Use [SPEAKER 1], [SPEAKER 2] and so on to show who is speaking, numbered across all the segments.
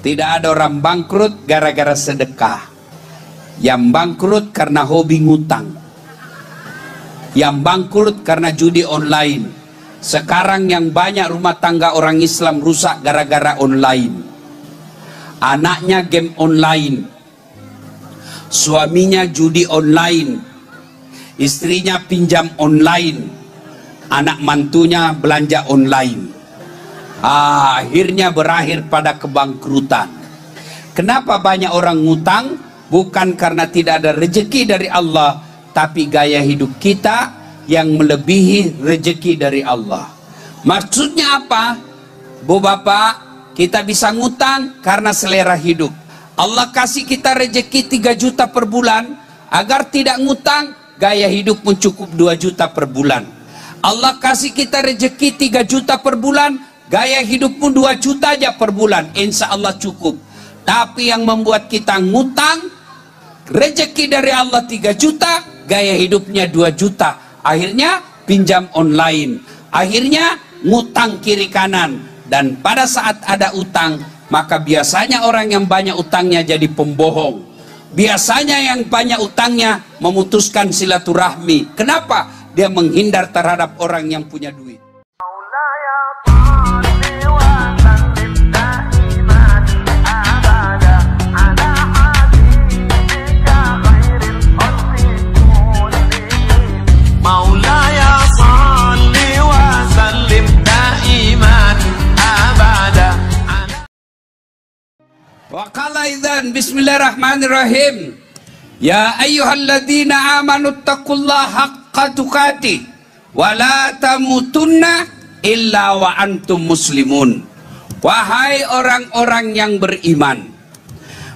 [SPEAKER 1] Tidak ada orang bangkrut gara-gara sedekah. Yang bangkrut karena hobi ngutang. Yang bangkrut karena judi online. Sekarang yang banyak rumah tangga orang Islam rusak gara-gara online. Anaknya game online, suaminya judi online, istrinya pinjam online, anak mantunya belanja online. Akhirnya berakhir pada kebangkrutan. Kenapa banyak orang ngutang? Bukan karena tidak ada rezeki dari Allah, tapi gaya hidup kita yang melebihi rezeki dari Allah. Maksudnya apa? Bu bapak, kita bisa ngutang karena selera hidup. Allah kasih kita rezeki 3 juta per bulan. Agar tidak ngutang, gaya hidup pun cukup 2 juta per bulan. Allah kasih kita rezeki 3 juta per bulan, gaya hidup pun 2 juta aja per bulan. Insya Allah cukup. Tapi yang membuat kita ngutang, rezeki dari Allah 3 juta, gaya hidupnya 2 juta. Akhirnya pinjam online, akhirnya ngutang kiri kanan. Dan pada saat ada utang, maka biasanya orang yang banyak utangnya jadi pembohong. Biasanya yang banyak utangnya memutuskan silaturahmi. Kenapa? Dia menghindar terhadap orang yang punya duit. Wa qala idzan bismillahirrahmanirrahim. Ya ayyuhalladzina amanu taqullaha haqqa tuqatih wa la tamutunna illa wa antum muslimun. Wahai orang-orang yang beriman,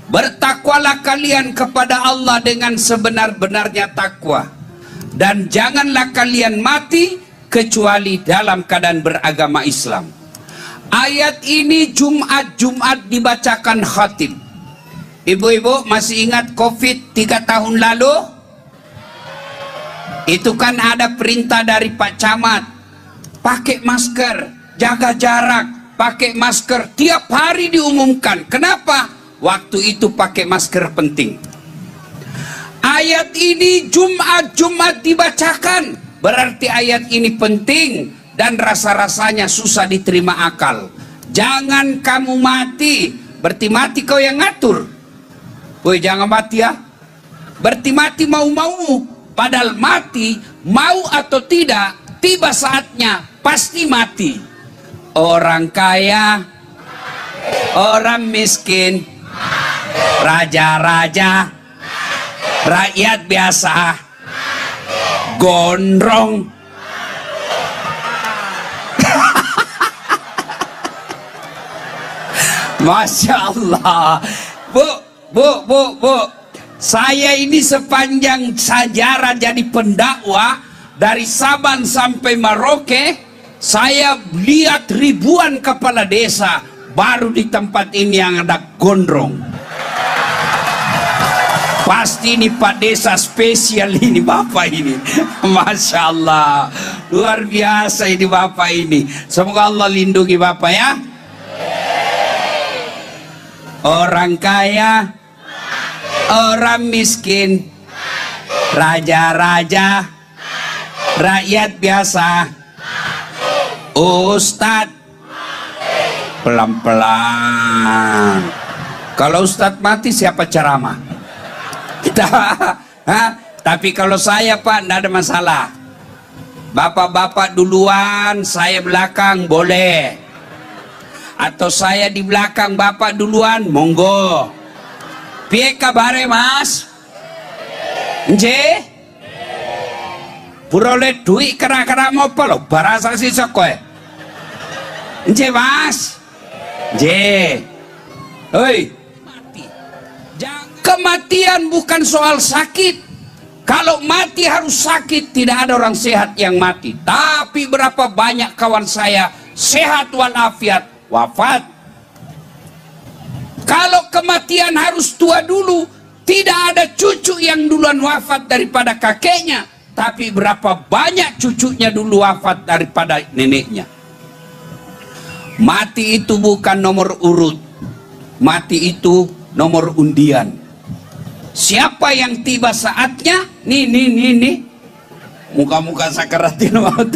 [SPEAKER 1] bertakwalah kalian kepada Allah dengan sebenar-benarnya takwa, dan janganlah kalian mati kecuali dalam keadaan beragama Islam. Ayat ini Jumat dibacakan khatib. Ibu-ibu masih ingat COVID 3 tahun lalu? Itu kan ada perintah dari Pak Camat, pakai masker, jaga jarak, pakai masker, tiap hari diumumkan. Kenapa? Waktu itu pakai masker penting. Ayat ini Jumat dibacakan, berarti ayat ini penting dan rasa-rasanya susah diterima akal. Jangan kamu mati, berarti mati kau yang ngatur. Woi, jangan mati ya. Berarti mati mau-mau. Padahal mati, mau atau tidak, tiba saatnya pasti mati. Orang kaya, orang miskin, raja-raja, rakyat biasa, gondrong. Masya Allah. Bu, saya ini sepanjang sejarah jadi pendakwah dari Sabang sampai Merauke, saya lihat ribuan kepala desa. Baru di tempat ini yang ada gondrong. Pasti ini Pak Desa spesial ini Bapak ini. Masya Allah, luar biasa ini Bapak ini. Semoga Allah lindungi Bapak ya. Orang kaya, orang miskin, raja-raja, rakyat biasa, ustadz, pelan-pelan. Kalau ustadz mati siapa ceramah? Kita, tapi kalau saya Pak, tidak ada masalah. Bapak-bapak duluan, saya belakang, boleh. Atau saya di belakang, bapak duluan, monggo. Piye kabare mas? Nje? Purole duit kera-kera apa lo? Barasa si sokoe. Nje mas? Nje. Hei, mati. Kematian bukan soal sakit. Kalau mati harus sakit, tidak ada orang sehat yang mati. Tapi berapa banyak kawan saya sehat walafiat wafat. Kalau kematian harus tua dulu, tidak ada cucu yang duluan wafat daripada kakeknya, tapi berapa banyak cucunya dulu wafat daripada neneknya. Mati itu bukan nomor urut. mati itu nomor undian. Siapa yang tiba saatnya, nih, muka-muka sakaratil maut,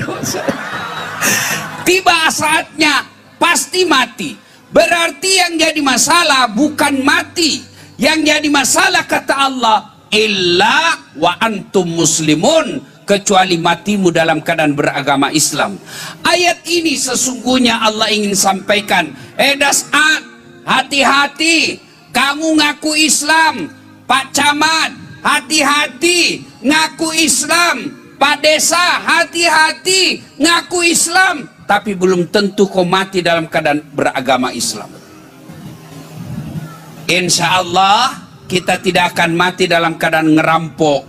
[SPEAKER 1] tiba saatnya pasti mati. Berarti yang jadi masalah bukan mati, yang jadi masalah kata Allah, illa wa antum muslimun, kecuali matimu dalam keadaan beragama Islam. Ayat ini sesungguhnya Allah ingin sampaikan, dasat, hati-hati, kamu ngaku Islam. Pak Camat, hati-hati, ngaku Islam. Pak Desa, hati-hati, ngaku Islam. Tapi belum tentu kau mati dalam keadaan beragama Islam. Insya Allah kita tidak akan mati dalam keadaan ngerampok.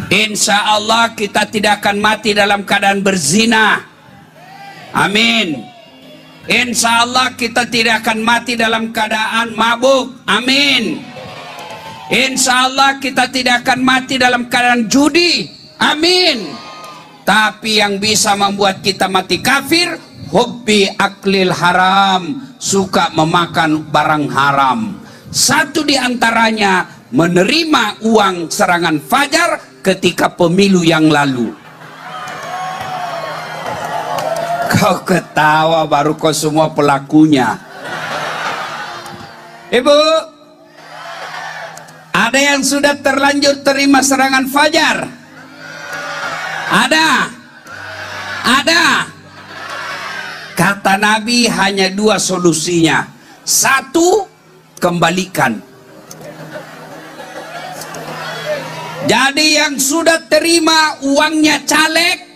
[SPEAKER 1] Insya Allah kita tidak akan mati dalam keadaan berzina. Amin. Insya Allah kita tidak akan mati dalam keadaan mabuk. Amin. Insya Allah kita tidak akan mati dalam keadaan judi. Amin. Tapi yang bisa membuat kita mati kafir, hubbi aklil haram, suka memakan barang haram. Satu di antaranya menerima uang serangan fajar ketika pemilu yang lalu. Kau ketawa baru kau semua pelakunya. Ibu, ada yang sudah terlanjur terima serangan fajar? Ada. Kata Nabi hanya dua solusinya. Satu, kembalikan. Jadi yang sudah terima uangnya caleg,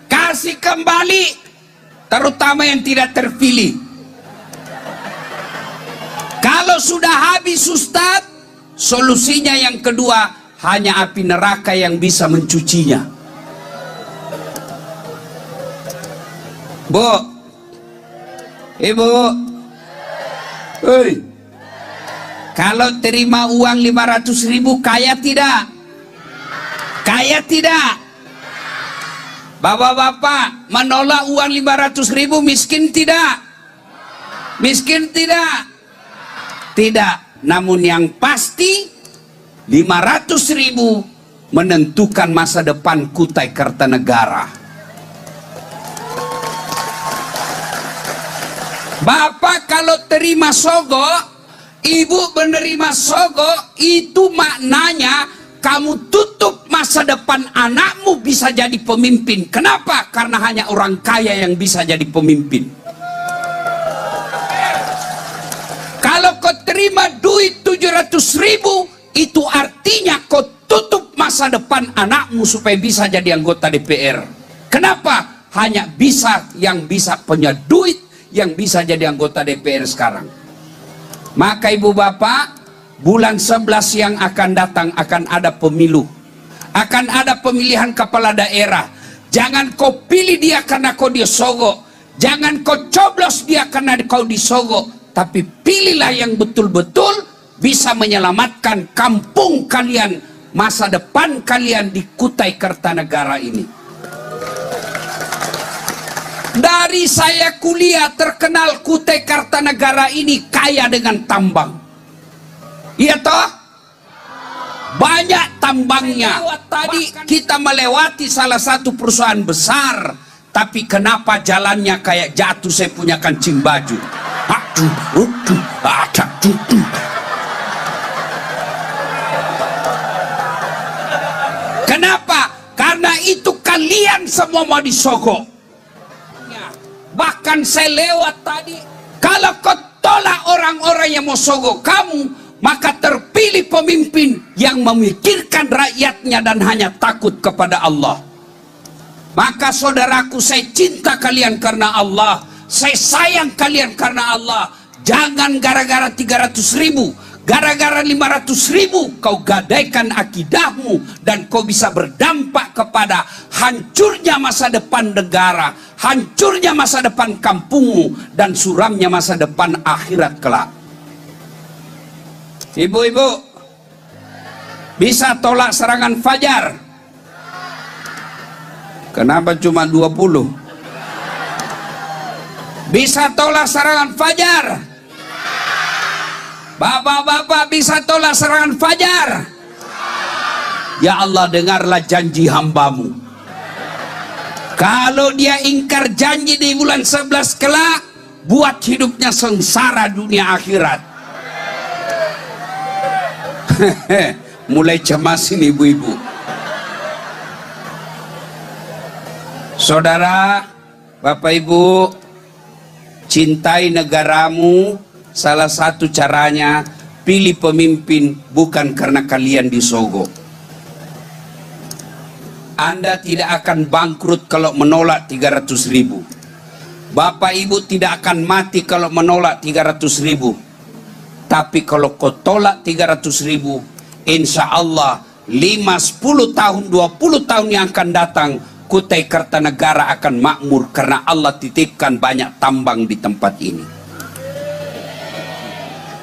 [SPEAKER 1] kasih kembali, terutama yang tidak terpilih. Kalau sudah habis Ustaz, solusinya yang kedua, hanya api neraka yang bisa mencucinya. Bu, Ibu, kalau terima uang 500.000 kaya tidak? Kaya tidak? Bapak-bapak menolak uang 500.000 miskin tidak? Miskin tidak? Tidak. Namun yang pasti 500.000 menentukan masa depan Kutai Kartanegara. Bapak kalau terima sogo, ibu menerima sogo, itu maknanya kamu tutup masa depan anakmu bisa jadi pemimpin. Kenapa? Karena hanya orang kaya yang bisa jadi pemimpin. Kalau kau terima duit 700.000, itu artinya kau tutup masa depan anakmu supaya bisa jadi anggota DPR. Kenapa? Hanya bisa yang bisa punya duit yang bisa jadi anggota DPR sekarang. Maka ibu bapak, bulan 11 yang akan datang akan ada pemilu. Akan ada pemilihan kepala daerah. Jangan kau pilih dia karena kau disogok. Jangan kau coblos dia karena kau disogok. Tapi pilihlah yang betul-betul bisa menyelamatkan kampung kalian, masa depan kalian di Kutai Kartanegara ini. Dari saya kuliah terkenal Kutai Kartanegara ini kaya dengan tambang. Iya toh? Banyak tambangnya. Tadi kita melewati salah satu perusahaan besar, tapi kenapa jalannya kayak jatuh saya punya kancing baju? Kenapa? Karena itu kalian semua mau disogok. Bahkan saya lewat tadi, kalau kau tolak orang-orang yang mau sogok kamu, maka terpilih pemimpin yang memikirkan rakyatnya dan hanya takut kepada Allah. Maka saudaraku, saya cinta kalian karena Allah, saya sayang kalian karena Allah. Jangan gara-gara 300.000, gara-gara 500.000 kau gadaikan akidahmu dan kau bisa berdampak kepada hancurnya masa depan negara, hancurnya masa depan kampungmu, dan suramnya masa depan akhirat kelak. Ibu-ibu bisa tolak serangan fajar? Kenapa cuma 20? Bisa tolak serangan fajar? Bapak-bapak bisa tolak serangan fajar? Ya Allah, dengarlah janji hambamu. Kalau dia ingkar janji di bulan 11 kelak, buat hidupnya sengsara dunia akhirat. Mulai cemas ini ibu-ibu. Saudara, Bapak Ibu, cintai negaramu. Salah satu caranya, pilih pemimpin bukan karena kalian disogok. Anda tidak akan bangkrut kalau menolak 300.000. Bapak Ibu tidak akan mati kalau menolak 300.000. Tapi kalau kau tolak 300.000, insya Allah 5, 10 tahun, 20 tahun yang akan datang, Kutai Kartanegara akan makmur karena Allah titipkan banyak tambang di tempat ini.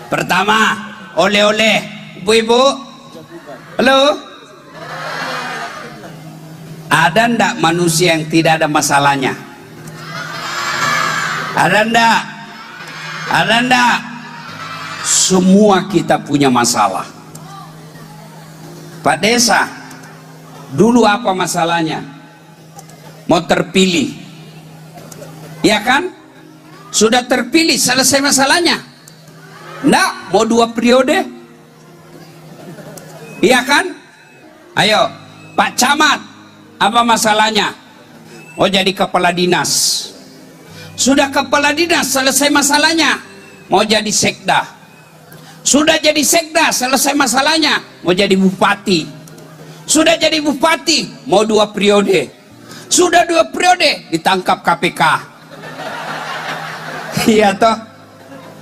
[SPEAKER 1] Pertama, oleh-oleh. Ibu-ibu, halo? Ada ndak manusia yang tidak ada masalahnya? Ada ndak? Ada ndak? Semua kita punya masalah. Pak Desa, dulu apa masalahnya? Mau terpilih, ya kan? Sudah terpilih, selesai masalahnya? Nggak, mau 2 periode, iya kan? Ayo, Pak Camat, apa masalahnya? Mau jadi kepala dinas. Sudah kepala dinas, selesai masalahnya? Mau jadi sekda. Sudah jadi sekda, selesai masalahnya? Mau jadi bupati. Sudah jadi bupati, mau 2 periode. Sudah 2 periode, ditangkap KPK. Iya toh?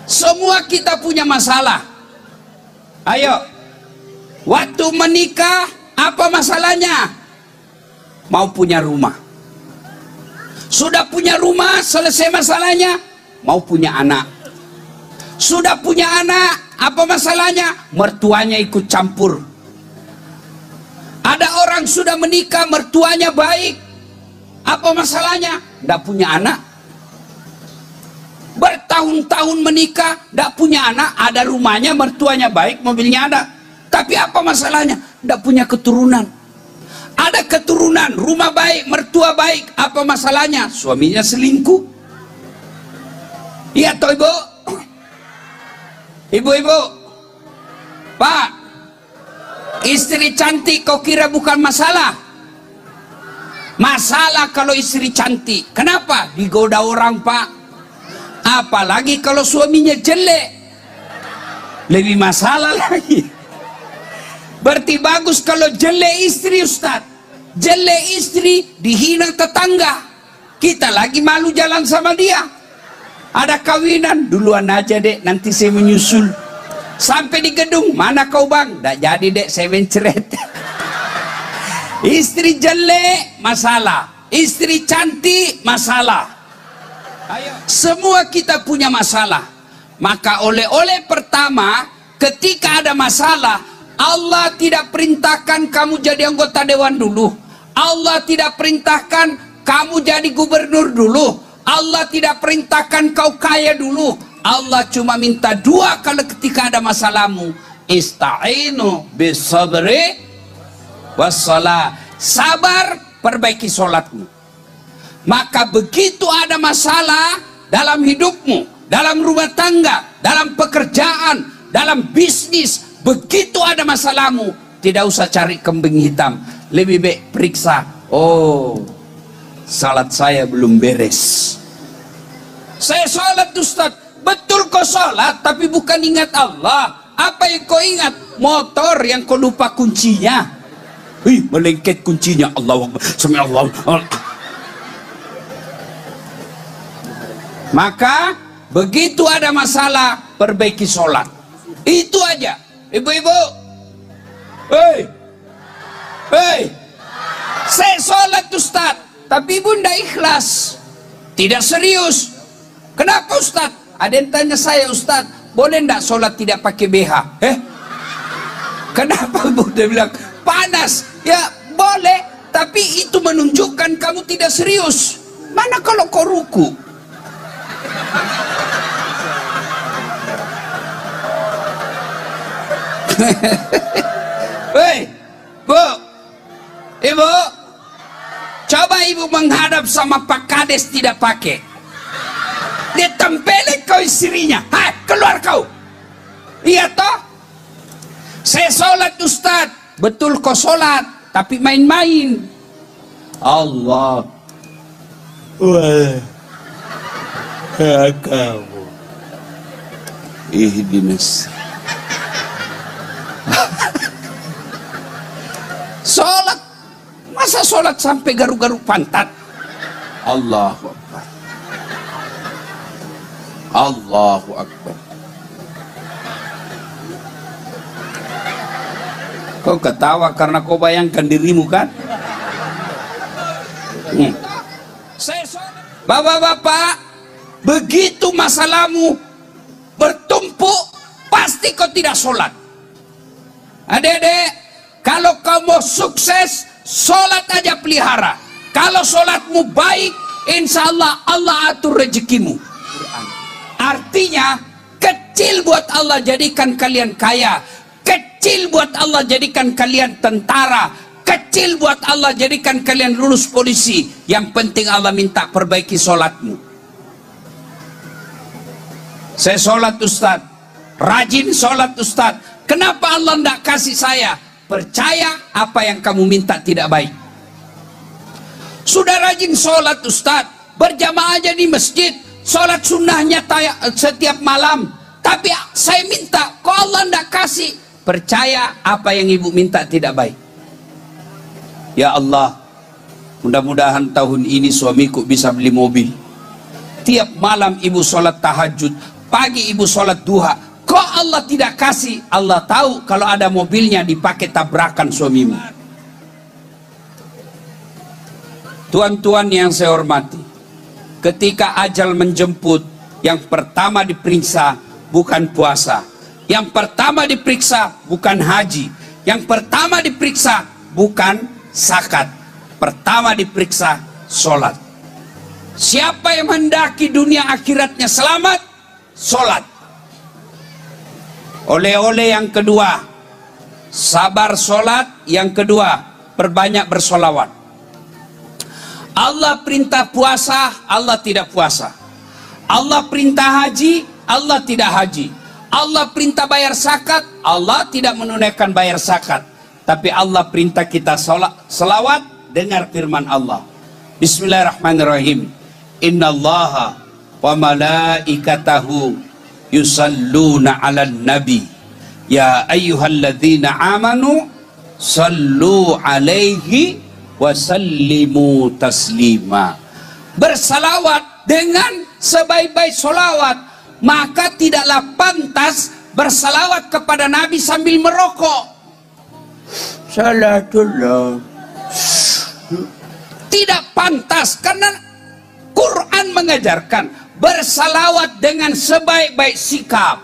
[SPEAKER 1] Semua kita punya masalah. Ayo, waktu menikah, apa masalahnya? Mau punya rumah. Sudah punya rumah, selesai masalahnya? Mau punya anak. Sudah punya anak, apa masalahnya? Mertuanya ikut campur. Ada orang sudah menikah, mertuanya baik, apa masalahnya? Tidak punya anak. Bertahun-tahun menikah, tidak punya anak, ada rumahnya, mertuanya baik, mobilnya ada. Tapi apa masalahnya? Tidak punya keturunan. Ada keturunan, rumah baik, mertua baik, apa masalahnya? Suaminya selingkuh. Iya toh ibu? Ibu-ibu, Pak, istri cantik kau kira bukan masalah? Masalah kalau istri cantik. Kenapa? Digoda orang, Pak. Apalagi kalau suaminya jelek, lebih masalah lagi. Berarti bagus kalau jelek istri, Ustaz. Jelek istri dihina tetangga, kita lagi malu jalan sama dia. Ada kawinan, duluan aja dek, nanti saya menyusul. Sampai di gedung, mana kau bang? Nggak jadi dek, saya menceret. Istri jelek, masalah. Istri cantik, masalah. Ayo. Semua kita punya masalah. Maka oleh-oleh pertama, ketika ada masalah, Allah tidak perintahkan kamu jadi anggota dewan dulu. Allah tidak perintahkan kamu jadi gubernur dulu. Allah tidak perintahkan kau kaya dulu. Allah cuma minta 2 kali ketika ada masalahmu. Ista'inu bisabri wassalah. Sabar, perbaiki sholatmu. Maka begitu ada masalah dalam hidupmu, dalam rumah tangga, dalam pekerjaan, dalam bisnis, begitu ada masalahmu, tidak usah cari kambing hitam. Lebih baik periksa. Oh, salat saya belum beres. Saya sholat Ustaz. Betul kau sholat, tapi bukan ingat Allah. Apa yang kau ingat? Motor yang kau lupa kuncinya. Wih, melengket kuncinya. Allahu Akbar. Sami'allahu. Maka begitu ada masalah, perbaiki sholat. Itu aja. Ibu-ibu, hei, hei, saya sholat Ustaz, tapi ibu tidak ikhlas, tidak serius. Kenapa Ustaz? Ada yang tanya saya, Ustaz, boleh tidak sholat tidak pakai BH? Kenapa ibu? Dia bilang panas. Ya boleh, tapi itu menunjukkan kamu tidak serius. Mana kalau kau ruku? Hei, Bu, Ibu, coba Ibu menghadap sama Pak Kades tidak pakai. Dia tempelin kau istrinya. Hai, keluar kau. Iya toh? Saya sholat Ustaz. Betul kau sholat, tapi main-main. Allah. Wah. Kamu. Ihdinas. Sholat. Masa sholat sampai garuk-garuk pantat? Allahu Akbar. Allahu Akbar. Kau ketawa karena kau bayangkan dirimu kan? Bapak-bapak, begitu masalahmu bertumpuk, pasti kau tidak sholat. Adik-adik, kalau kau mau sukses, sholat aja pelihara. Kalau sholatmu baik, insya Allah Allah atur rezekimu. Artinya, kecil buat Allah jadikan kalian kaya. Kecil buat Allah jadikan kalian tentara. Kecil buat Allah jadikan kalian lulus polisi. Yang penting Allah minta perbaiki sholatmu. Saya sholat Ustaz, rajin sholat Ustaz. Kenapa Allah tidak kasih saya? Percaya apa yang kamu minta tidak baik. Sudah rajin sholat Ustaz, berjamaah aja di masjid, sholat sunnahnya setiap malam. Tapi saya minta, kok Allah tidak kasih? Percaya apa yang ibu minta tidak baik. Ya Allah, mudah-mudahan tahun ini suamiku bisa beli mobil. Tiap malam ibu sholat tahajud, pagi ibu sholat duha. Kok Allah tidak kasih? Allah tahu kalau ada mobilnya dipakai tabrakan suamimu. Tuan-tuan yang saya hormati, ketika ajal menjemput, yang pertama diperiksa bukan puasa. Yang pertama diperiksa bukan haji. Yang pertama diperiksa bukan zakat. Pertama diperiksa sholat. Siapa yang mendaki dunia akhiratnya selamat? Sholat. Oleh-oleh yang kedua, sabar sholat. Yang kedua, perbanyak bersolawat. Allah perintah puasa, Allah tidak puasa. Allah perintah haji, Allah tidak haji. Allah perintah bayar zakat, Allah tidak menunaikan bayar zakat. Tapi Allah perintah kita selawat. Dengar firman Allah. Bismillahirrahmanirrahim. Innallaha wa malaikatahu yusalluna 'alan nabi. Ya ayyuhalladzina amanu sallu 'alaihi wa sallimu taslima. Bersalawat dengan sebaik-baik solawat. Maka tidaklah pantas bersalawat kepada Nabi sambil merokok. Salatullah. Tidak pantas, karena Quran mengajarkan bersalawat dengan sebaik-baik sikap.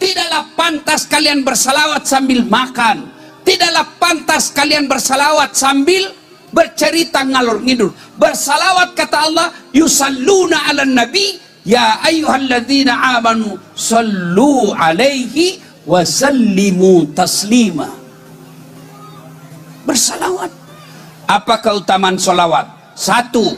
[SPEAKER 1] Tidaklah pantas kalian bersalawat sambil makan. Tidaklah pantas kalian bersalawat sambil bercerita ngalor ngidul. Bersalawat kata Allah, yusalluna 'alan nabi. Ya ayyuhalladzina amanu sallu 'alaihi wa sallimu taslima. Bersalawat. Apa keutamaan solawat? Satu,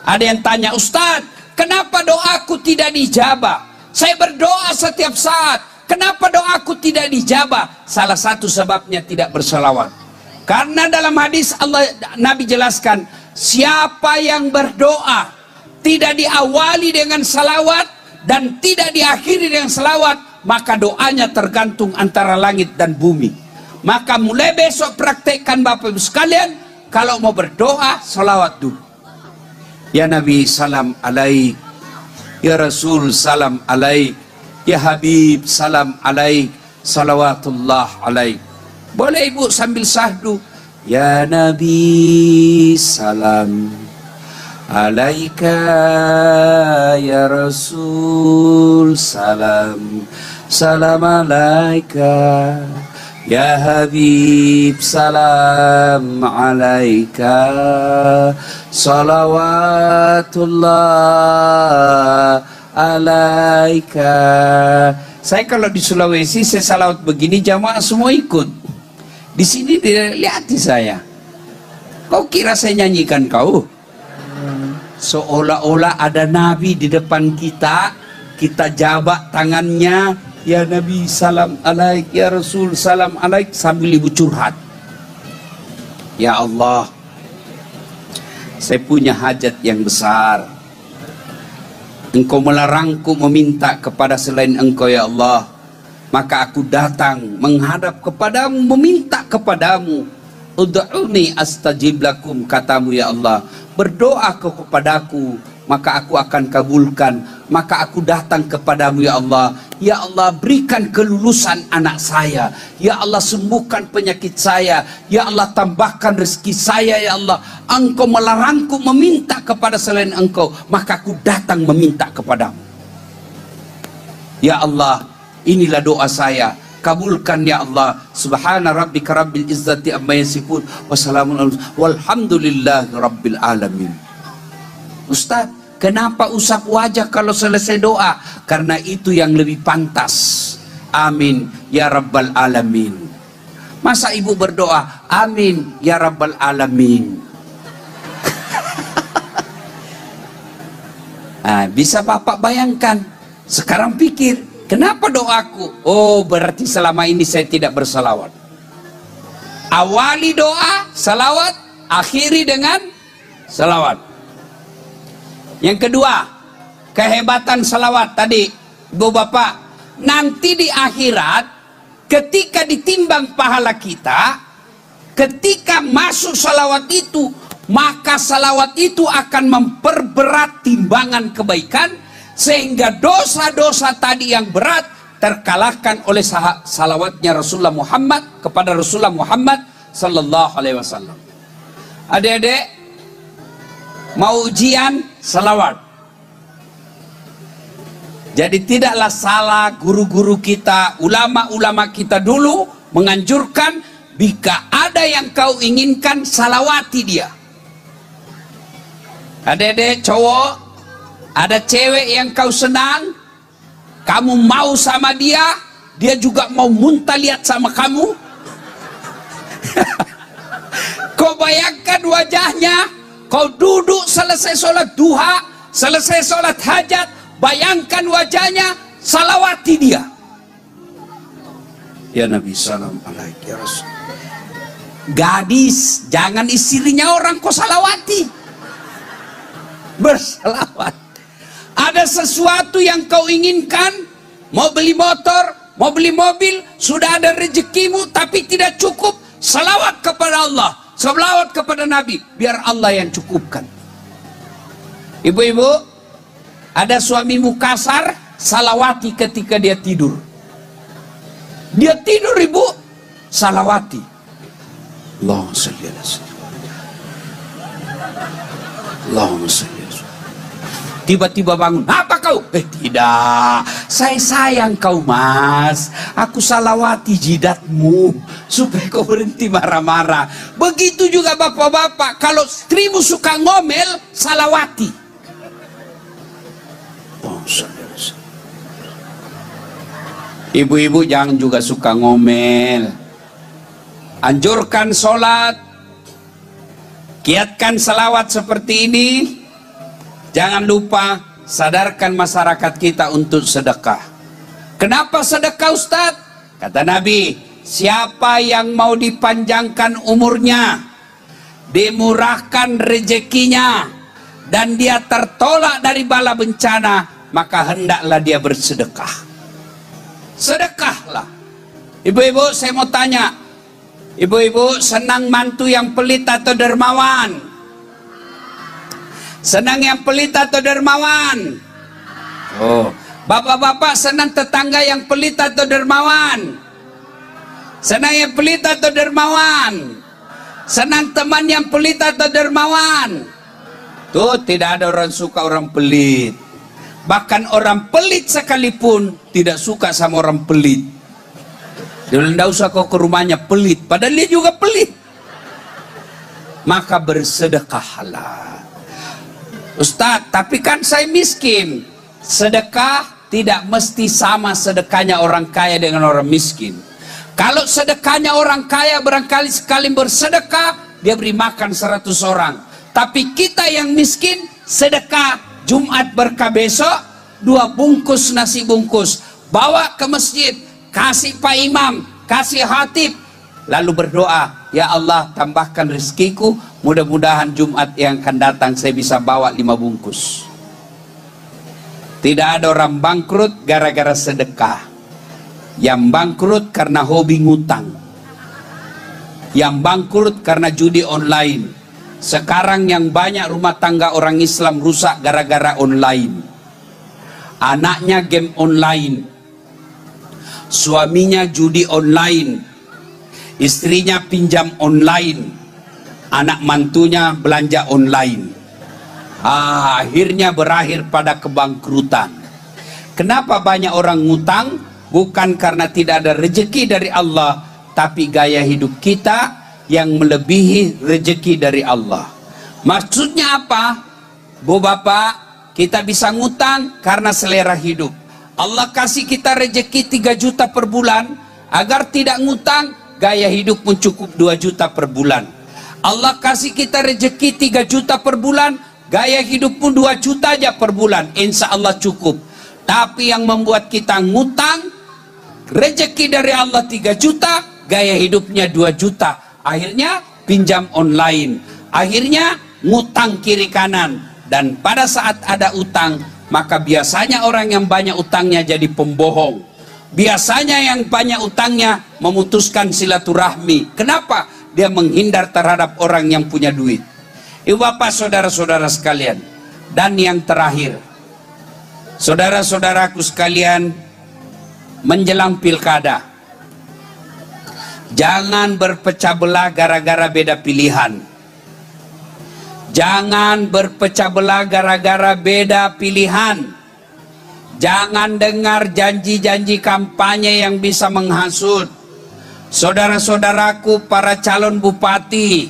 [SPEAKER 1] ada yang tanya, Ustaz, kenapa doaku tidak dijabah? Saya berdoa setiap saat, kenapa doaku tidak dijabah? Salah satu sebabnya tidak bersalawat. Karena dalam hadis Nabi jelaskan, siapa yang berdoa tidak diawali dengan salawat dan tidak diakhiri dengan salawat, maka doanya tergantung antara langit dan bumi. Maka mulai besok praktekkan Bapak Ibu sekalian, kalau mau berdoa salawat dulu. Ya Nabi salam alaik, ya Rasul salam alaik, ya Habib salam alaik, salawatullah alaik. Boleh ibu sambil sahdu, ya Nabi salam alaika, ya Rasul salam, salam alaika, ya Habib salam alaika, salawatullah alaika, Saya kalau di Sulawesi, saya salawat begini, jamaah semua ikut. Di sini dilihat saya. Kau kira saya nyanyikan kau? Seolah-olah ada Nabi di depan kita, kita jabat tangannya, ya Nabi salam alaik, ya Rasul salam alaik, sambil ibu curhat. Ya Allah, saya punya hajat yang besar. Engkau melarangku meminta kepada selain Engkau ya Allah, maka aku datang menghadap kepadamu, meminta kepadamu. Ud'uni astajib lakum, katamu ya Allah, berdoa kepadaku maka aku akan kabulkan. Maka aku datang kepadamu ya Allah. Ya Allah, berikan kelulusan anak saya. Ya Allah, sembuhkan penyakit saya. Ya Allah, tambahkan rezeki saya ya Allah. Engkau melarangku meminta kepada selain Engkau, maka aku datang meminta kepadamu. Ya Allah, inilah doa saya, kabulkan ya Allah. Subhana rabbika rabbil izzati amma yasifun, wassalamun walhamdulillahi rabbil alamin. Ustaz, kenapa usap wajah kalau selesai doa? Karena itu yang lebih pantas. Amin ya rabbal alamin. Masa ibu berdoa amin ya rabbal alamin? Bisa bapak bayangkan. Sekarang pikir, kenapa doaku? Oh, berarti selama ini saya tidak bersalawat. Awali doa salawat, akhiri dengan salawat. Yang kedua, kehebatan salawat tadi, ibu bapak, nanti di akhirat ketika ditimbang pahala kita, ketika masuk salawat itu, maka salawat itu akan memperberat timbangan kebaikan, sehingga dosa-dosa tadi yang berat terkalahkan oleh salawatnya Rasulullah Muhammad kepada Rasulullah Muhammad sallallahu alaihi wasallam. Adik-adik, mau ujian salawat. Jadi tidaklah salah guru-guru kita, ulama-ulama kita dulu menganjurkan, jika ada yang kau inginkan, salawati dia. Adik-adik cowok, ada cewek yang kau senang, kamu mau sama dia, dia juga mau muntah lihat sama kamu. Kau bayangkan wajahnya, kau duduk selesai sholat duha, selesai sholat hajat, bayangkan wajahnya, salawati dia. Ya Nabi salam alaik ya Rasul. Gadis, jangan istrinya orang kau salawati. Bersalawat. Ada sesuatu yang kau inginkan, mau beli motor, mau beli mobil, sudah ada rezekimu tapi tidak cukup, salawat kepada Allah, salawat kepada Nabi, biar Allah yang cukupkan. Ibu-ibu, ada suamimu kasar, salawati ketika dia tidur. Dia tidur ibu, salawati. Allahumma sholli ala sayyidina Allahumma sholli. Tiba-tiba bangun, apa kau? Tidak, saya sayang kau mas, aku salawati jidatmu supaya kau berhenti marah-marah. Begitu juga bapak-bapak, kalau istrimu suka ngomel, salawati. Ibu-ibu jangan juga suka ngomel. Anjurkan sholat, kiatkan salawat seperti ini. Jangan lupa sadarkan masyarakat kita untuk sedekah. Kenapa sedekah Ustaz? Kata Nabi, siapa yang mau dipanjangkan umurnya, dimurahkan rezekinya, dan dia tertolak dari bala bencana, maka hendaklah dia bersedekah. Sedekahlah. Ibu-ibu, saya mau tanya, ibu-ibu senang mantu yang pelit atau dermawan? Senang yang pelit atau dermawan? Oh, bapak-bapak senang tetangga yang pelit atau dermawan? Senang yang pelit atau dermawan? Senang teman yang pelit atau dermawan? Tuh, tidak ada orang suka orang pelit. Bahkan orang pelit sekalipun tidak suka sama orang pelit. Dia bilang, tidak usah kau ke rumahnya, pelit. Padahal dia juga pelit. Maka bersedekahlah. Ustaz, tapi kan saya miskin. Sedekah tidak mesti sama sedekahnya orang kaya dengan orang miskin. Kalau sedekahnya orang kaya barangkali sekali bersedekah dia beri makan 100 orang. Tapi kita yang miskin sedekah Jumat berkah besok 2 bungkus nasi bungkus, bawa ke masjid, kasih Pak Imam, kasih khatib, lalu berdoa, ya Allah tambahkan rezekiku, mudah-mudahan Jumat yang akan datang saya bisa bawa 5 bungkus. Tidak ada orang bangkrut gara-gara sedekah. Yang bangkrut karena hobi ngutang, yang bangkrut karena judi online. Sekarang yang banyak rumah tangga orang Islam rusak gara-gara online. Anaknya game online, suaminya judi online, istrinya pinjam online, anak mantunya belanja online. Akhirnya berakhir pada kebangkrutan. Kenapa banyak orang ngutang? Bukan karena tidak ada rezeki dari Allah, tapi gaya hidup kita yang melebihi rezeki dari Allah. Maksudnya apa? Bu Bapak, kita bisa ngutang karena selera hidup. Allah kasih kita rezeki 3 juta per bulan, agar tidak ngutang, gaya hidup pun cukup 2 juta per bulan. Allah kasih kita rezeki 3 juta per bulan, gaya hidup pun 2 juta aja per bulan, insya Allah cukup. Tapi yang membuat kita ngutang, rezeki dari Allah 3 juta, gaya hidupnya 2 juta. Akhirnya pinjam online, akhirnya ngutang kiri kanan. Dan pada saat ada utang, maka biasanya orang yang banyak utangnya jadi pembohong. Biasanya yang banyak utangnya memutuskan silaturahmi. Kenapa? Dia menghindar terhadap orang yang punya duit. Ibu bapak saudara-saudara sekalian. Dan yang terakhir, saudara-saudaraku sekalian, menjelang pilkada, jangan berpecah belah gara-gara beda pilihan. Jangan berpecah belah gara-gara beda pilihan. Jangan dengar janji-janji kampanye yang bisa menghasut. Saudara-saudaraku para calon bupati,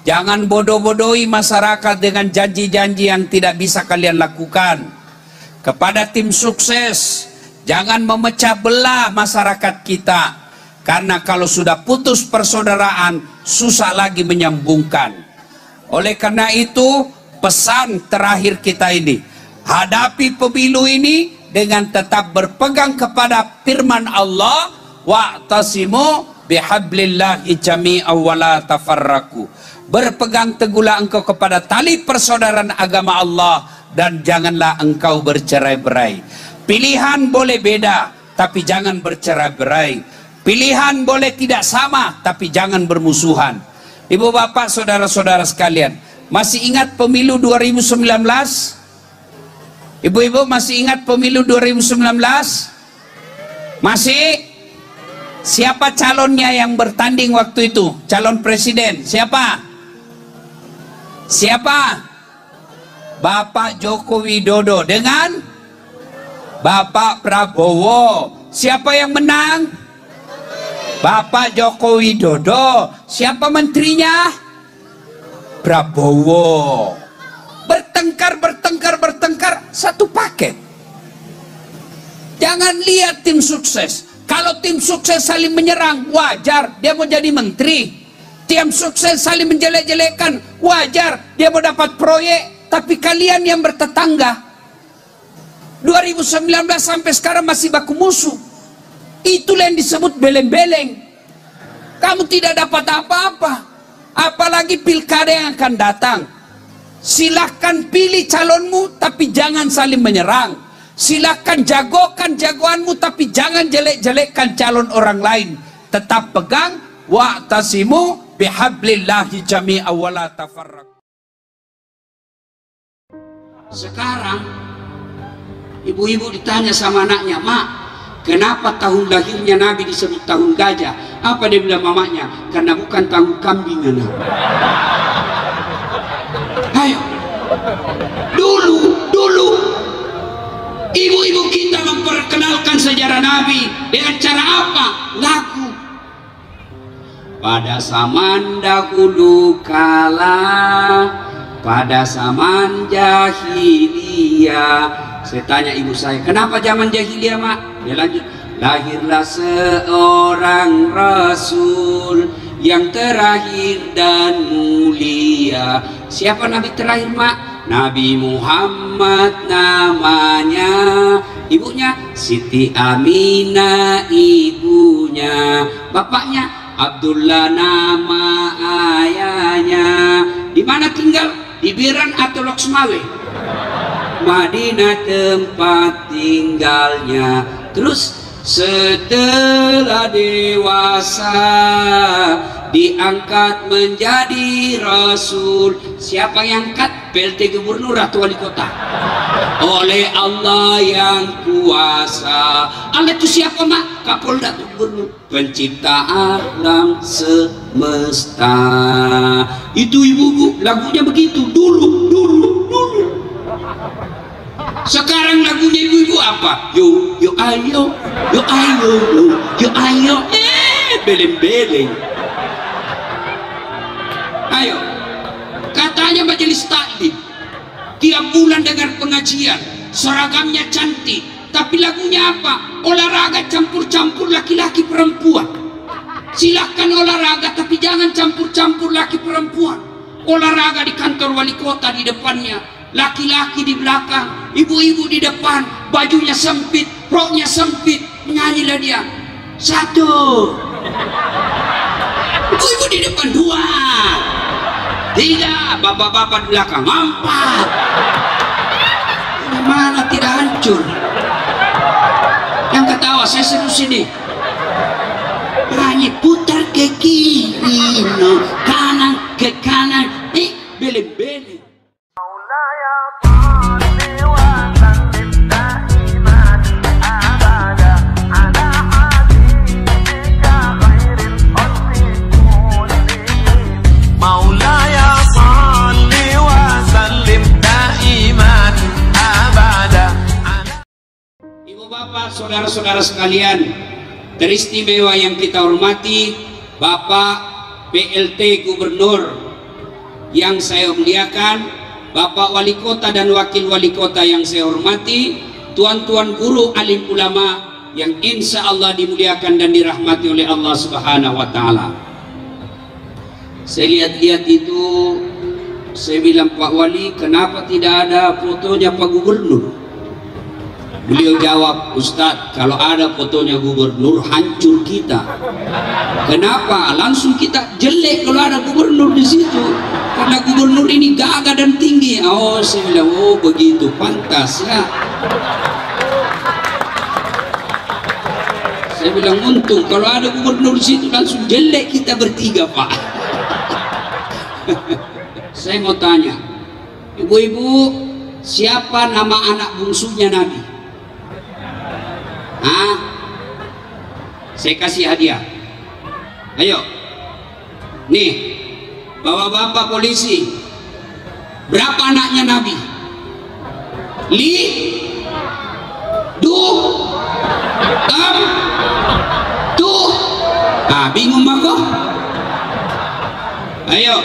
[SPEAKER 1] jangan bodoh-bodohi masyarakat dengan janji-janji yang tidak bisa kalian lakukan. Kepada tim sukses, jangan memecah belah masyarakat kita, karena kalau sudah putus persaudaraan susah lagi menyambungkan. Oleh karena itu pesan terakhir kita ini, hadapi pemilu ini dengan tetap berpegang kepada firman Allah, wa'tasimu bihablillahi jami'an wa la tafarraqu. Berpegang teguhlah engkau kepada tali persaudaraan agama Allah dan janganlah engkau bercerai-berai. Pilihan boleh beda, tapi jangan bercerai-berai. Pilihan boleh tidak sama, tapi jangan bermusuhan. Ibu bapak saudara-saudara sekalian, masih ingat pemilu 2019? Ibu-ibu masih ingat pemilu 2019? Masih? Siapa calonnya yang bertanding waktu itu? Calon presiden, siapa? Siapa? Bapak Joko Widodo dengan Bapak Prabowo. Siapa yang menang? Bapak Joko Widodo. Siapa menterinya? Prabowo. Bertengkar, satu paket. Jangan lihat tim sukses. Kalau tim sukses saling menyerang, wajar dia mau jadi menteri. Tim sukses saling menjelek-jelekan, wajar dia mau dapat proyek. Tapi kalian yang bertetangga 2019 sampai sekarang masih baku musuh. Itulah yang disebut beleng-beleng. Kamu tidak dapat apa-apa. Apalagi pilkada yang akan datang. Silahkan pilih calonmu, tapi jangan saling menyerang. Silahkan jagokan jagoanmu, tapi jangan jelek-jelekkan calon orang lain. Tetap pegang, wa'tasimu bihablillahi jami'an wa la tafarraqu. Sekarang ibu-ibu ditanya sama anaknya, "Mak, kenapa tahun lahirnya Nabi disebut tahun gajah?" Apa dia bilang mamanya? Karena bukan tahun kambing, anak. Ayo, dulu ibu-ibu kita memperkenalkan sejarah Nabi dengan cara apa? Lagu. Pada zaman dahulu kala, pada zaman jahiliyah, Saya tanya ibu saya, kenapa zaman jahiliyah mak? Dia lanjut, lahirlah seorang rasul yang terakhir dan mulia. Siapa nabi terakhir mak? Nabi Muhammad namanya. Ibunya Siti Aminah ibunya. Bapaknya Abdullah nama ayahnya. Di mana tinggal? Di Biran atau Loksmawe? Madinah tempat tinggalnya. Terus setelah dewasa diangkat menjadi rasul. Siapa yang angkat? PLT gubernur atau wali kota? Oleh Allah yang kuasa. Allah itu siapa mak? Kapolda gubernur, pencipta alam semesta. Itu ibu-ibu lagunya begitu dulu. Sekarang lagunya ibu-ibu apa? Yo ayo, beleng-beleng. Ayo, katanya majelis taklim tiap bulan dengar pengajian, seragamnya cantik, tapi lagunya apa? Olahraga campur-campur laki-laki perempuan. Silahkan olahraga, tapi jangan campur-campur laki perempuan. Olahraga di kantor wali kota di depannya, laki-laki di belakang, ibu-ibu di depan, bajunya sempit, roknya sempit, nyanyilah dia. Satu, ibu-ibu di depan, dua, tiga, bapak-bapak di belakang, empat. Mana tidak hancur? Yang ketawa saya serius ini. Hanya putar ke kiri, no, kanan ke kanan, beleng-beleng. Bapak, saudara-saudara sekalian, teristimewa yang kita hormati, Bapak PLT Gubernur yang saya muliakan, Bapak Wali Kota dan Wakil Wali Kota yang saya hormati, tuan-tuan guru alim ulama yang insya Allah dimuliakan dan dirahmati oleh Allah Subhanahu wa Ta'ala. Saya lihat-lihat itu, saya bilang, Pak Wali, kenapa tidak ada fotonya Pak Gubernur? Beliau jawab, Ustadz, kalau ada fotonya gubernur hancur kita. Kenapa? Langsung kita jelek kalau ada gubernur di situ. Karena gubernur ini gagah dan tinggi. Oh, saya bilang, oh begitu, pantas ya. Saya bilang, untung kalau ada gubernur di situ langsung jelek kita bertiga, Pak. Saya mau tanya, ibu-ibu, siapa nama anak bungsunya Nabi? Saya kasih hadiah. Ayo, nih, bapak-bapak polisi, berapa anaknya Nabi? Bingung aku? Ayo,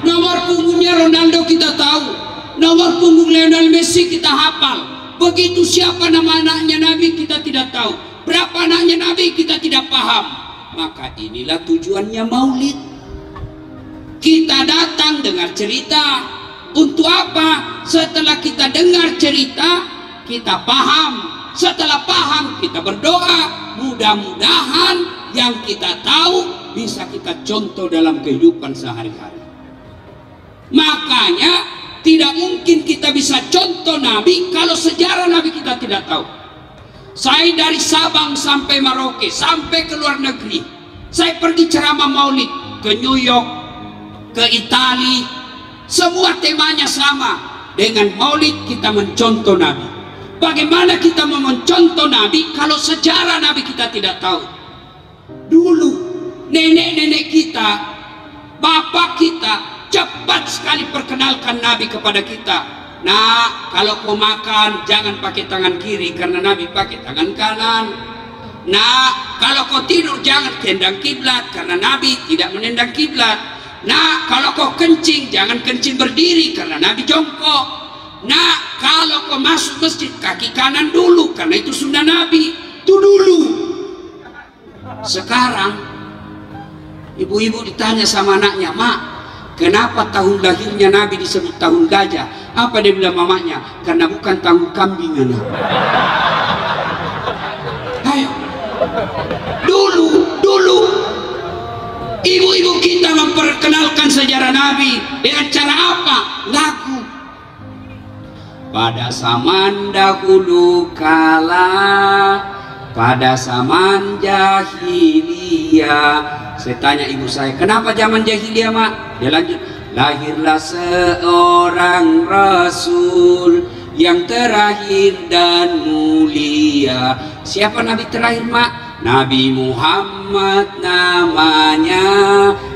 [SPEAKER 1] nomor punggungnya Ronaldo kita tahu, nomor punggung Lionel Messi kita hafal. Begitu siapa nama anaknya Nabi kita tidak tahu, berapa anaknya Nabi kita tidak paham. Maka inilah tujuannya maulid. Kita datang dengar cerita. Untuk apa? Setelah kita dengar cerita, kita paham. Setelah paham, kita berdoa. Mudah-mudahan yang kita tahu bisa kita contoh dalam kehidupan sehari-hari. Makanya tidak mungkin kita bisa contoh Nabi kalau sejarah Nabi kita tidak tahu. Saya dari Sabang sampai Merauke, sampai ke luar negeri, saya pergi ceramah maulid ke New York, ke Italia, semua temanya sama. Dengan maulid kita mencontoh Nabi. Bagaimana kita mau mencontoh Nabi kalau sejarah Nabi kita tidak tahu? Dulu nenek-nenek kita, bapak kita cepat sekali perkenalkan Nabi kepada kita. Nah, kalau kau makan jangan pakai tangan kiri karena Nabi pakai tangan kanan. Nah, kalau kau tidur jangan tendang kiblat karena Nabi tidak menendang kiblat. Nah, kalau kau kencing jangan kencing berdiri karena Nabi jongkok.
[SPEAKER 2] Nak, kalau kau masuk masjid kaki kanan dulu, karena itu sunnah Nabi. Itu dulu. Sekarang ibu-ibu ditanya sama anaknya, Mak, kenapa tahun lahirnya Nabi disebut tahun gajah? Apa dia bilang mamanya? Karena bukan tahun kambing, anak. Ayo, dulu ibu-ibu kita memperkenalkan sejarah Nabi dengan cara apa? Lagu. Pada zaman dahulu kala, pada zaman jahiliyah. Saya tanya ibu saya, kenapa zaman jahiliyah, Mak? Dia lanjut, lahirlah seorang rasul yang terakhir dan mulia. Siapa Nabi terakhir, Mak? Nabi Muhammad namanya.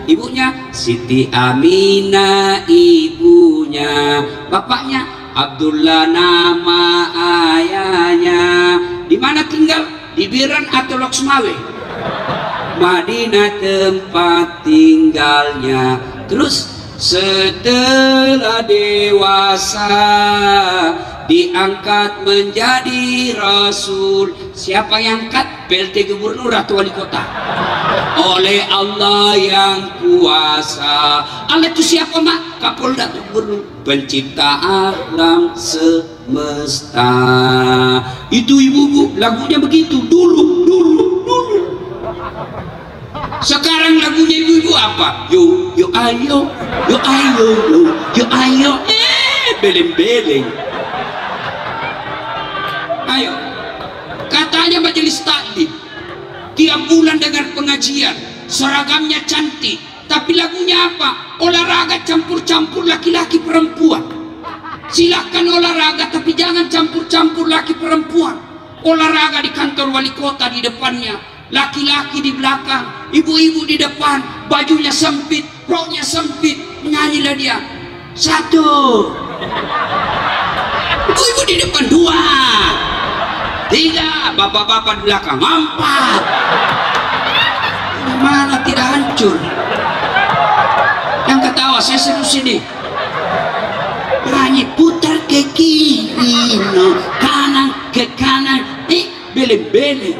[SPEAKER 2] Ibunya Siti Aminah ibunya. Bapaknya Abdullah nama ayahnya. Di mana tinggal? Di Biran atau Loksmawe? Madinah tempat tinggalnya. Terus setelah dewasa diangkat menjadi rasul. Siapa yang angkat? PLT gubernur atau wali kota? Oleh Allah yang kuasa. Allah itu siapa, Mak? Kapolda atau gubernur? Pencipta alam semesta. Itu ibu-ibu lagunya begitu dulu. Sekarang lagunya ibu-ibu apa? Yo ayo, yo ayo, beleng-beleng. Ayo, katanya majelis taklim tiap bulan dengan pengajian, seragamnya cantik, tapi lagunya apa? Olahraga campur-campur laki-laki perempuan. Silahkan olahraga, tapi jangan campur-campur laki perempuan. Olahraga di kantor wali kota di depannya, laki-laki di belakang, ibu-ibu di depan, bajunya sempit, roknya sempit, menyanyilah dia. 1, ibu-ibu di depan 2, 3, bapak-bapak di belakang 4. Mana tidak hancur? Yang ketawa saya seru sini. Nyanyi putar ke kiri, no, kanan ke kanan, beleng-beleng.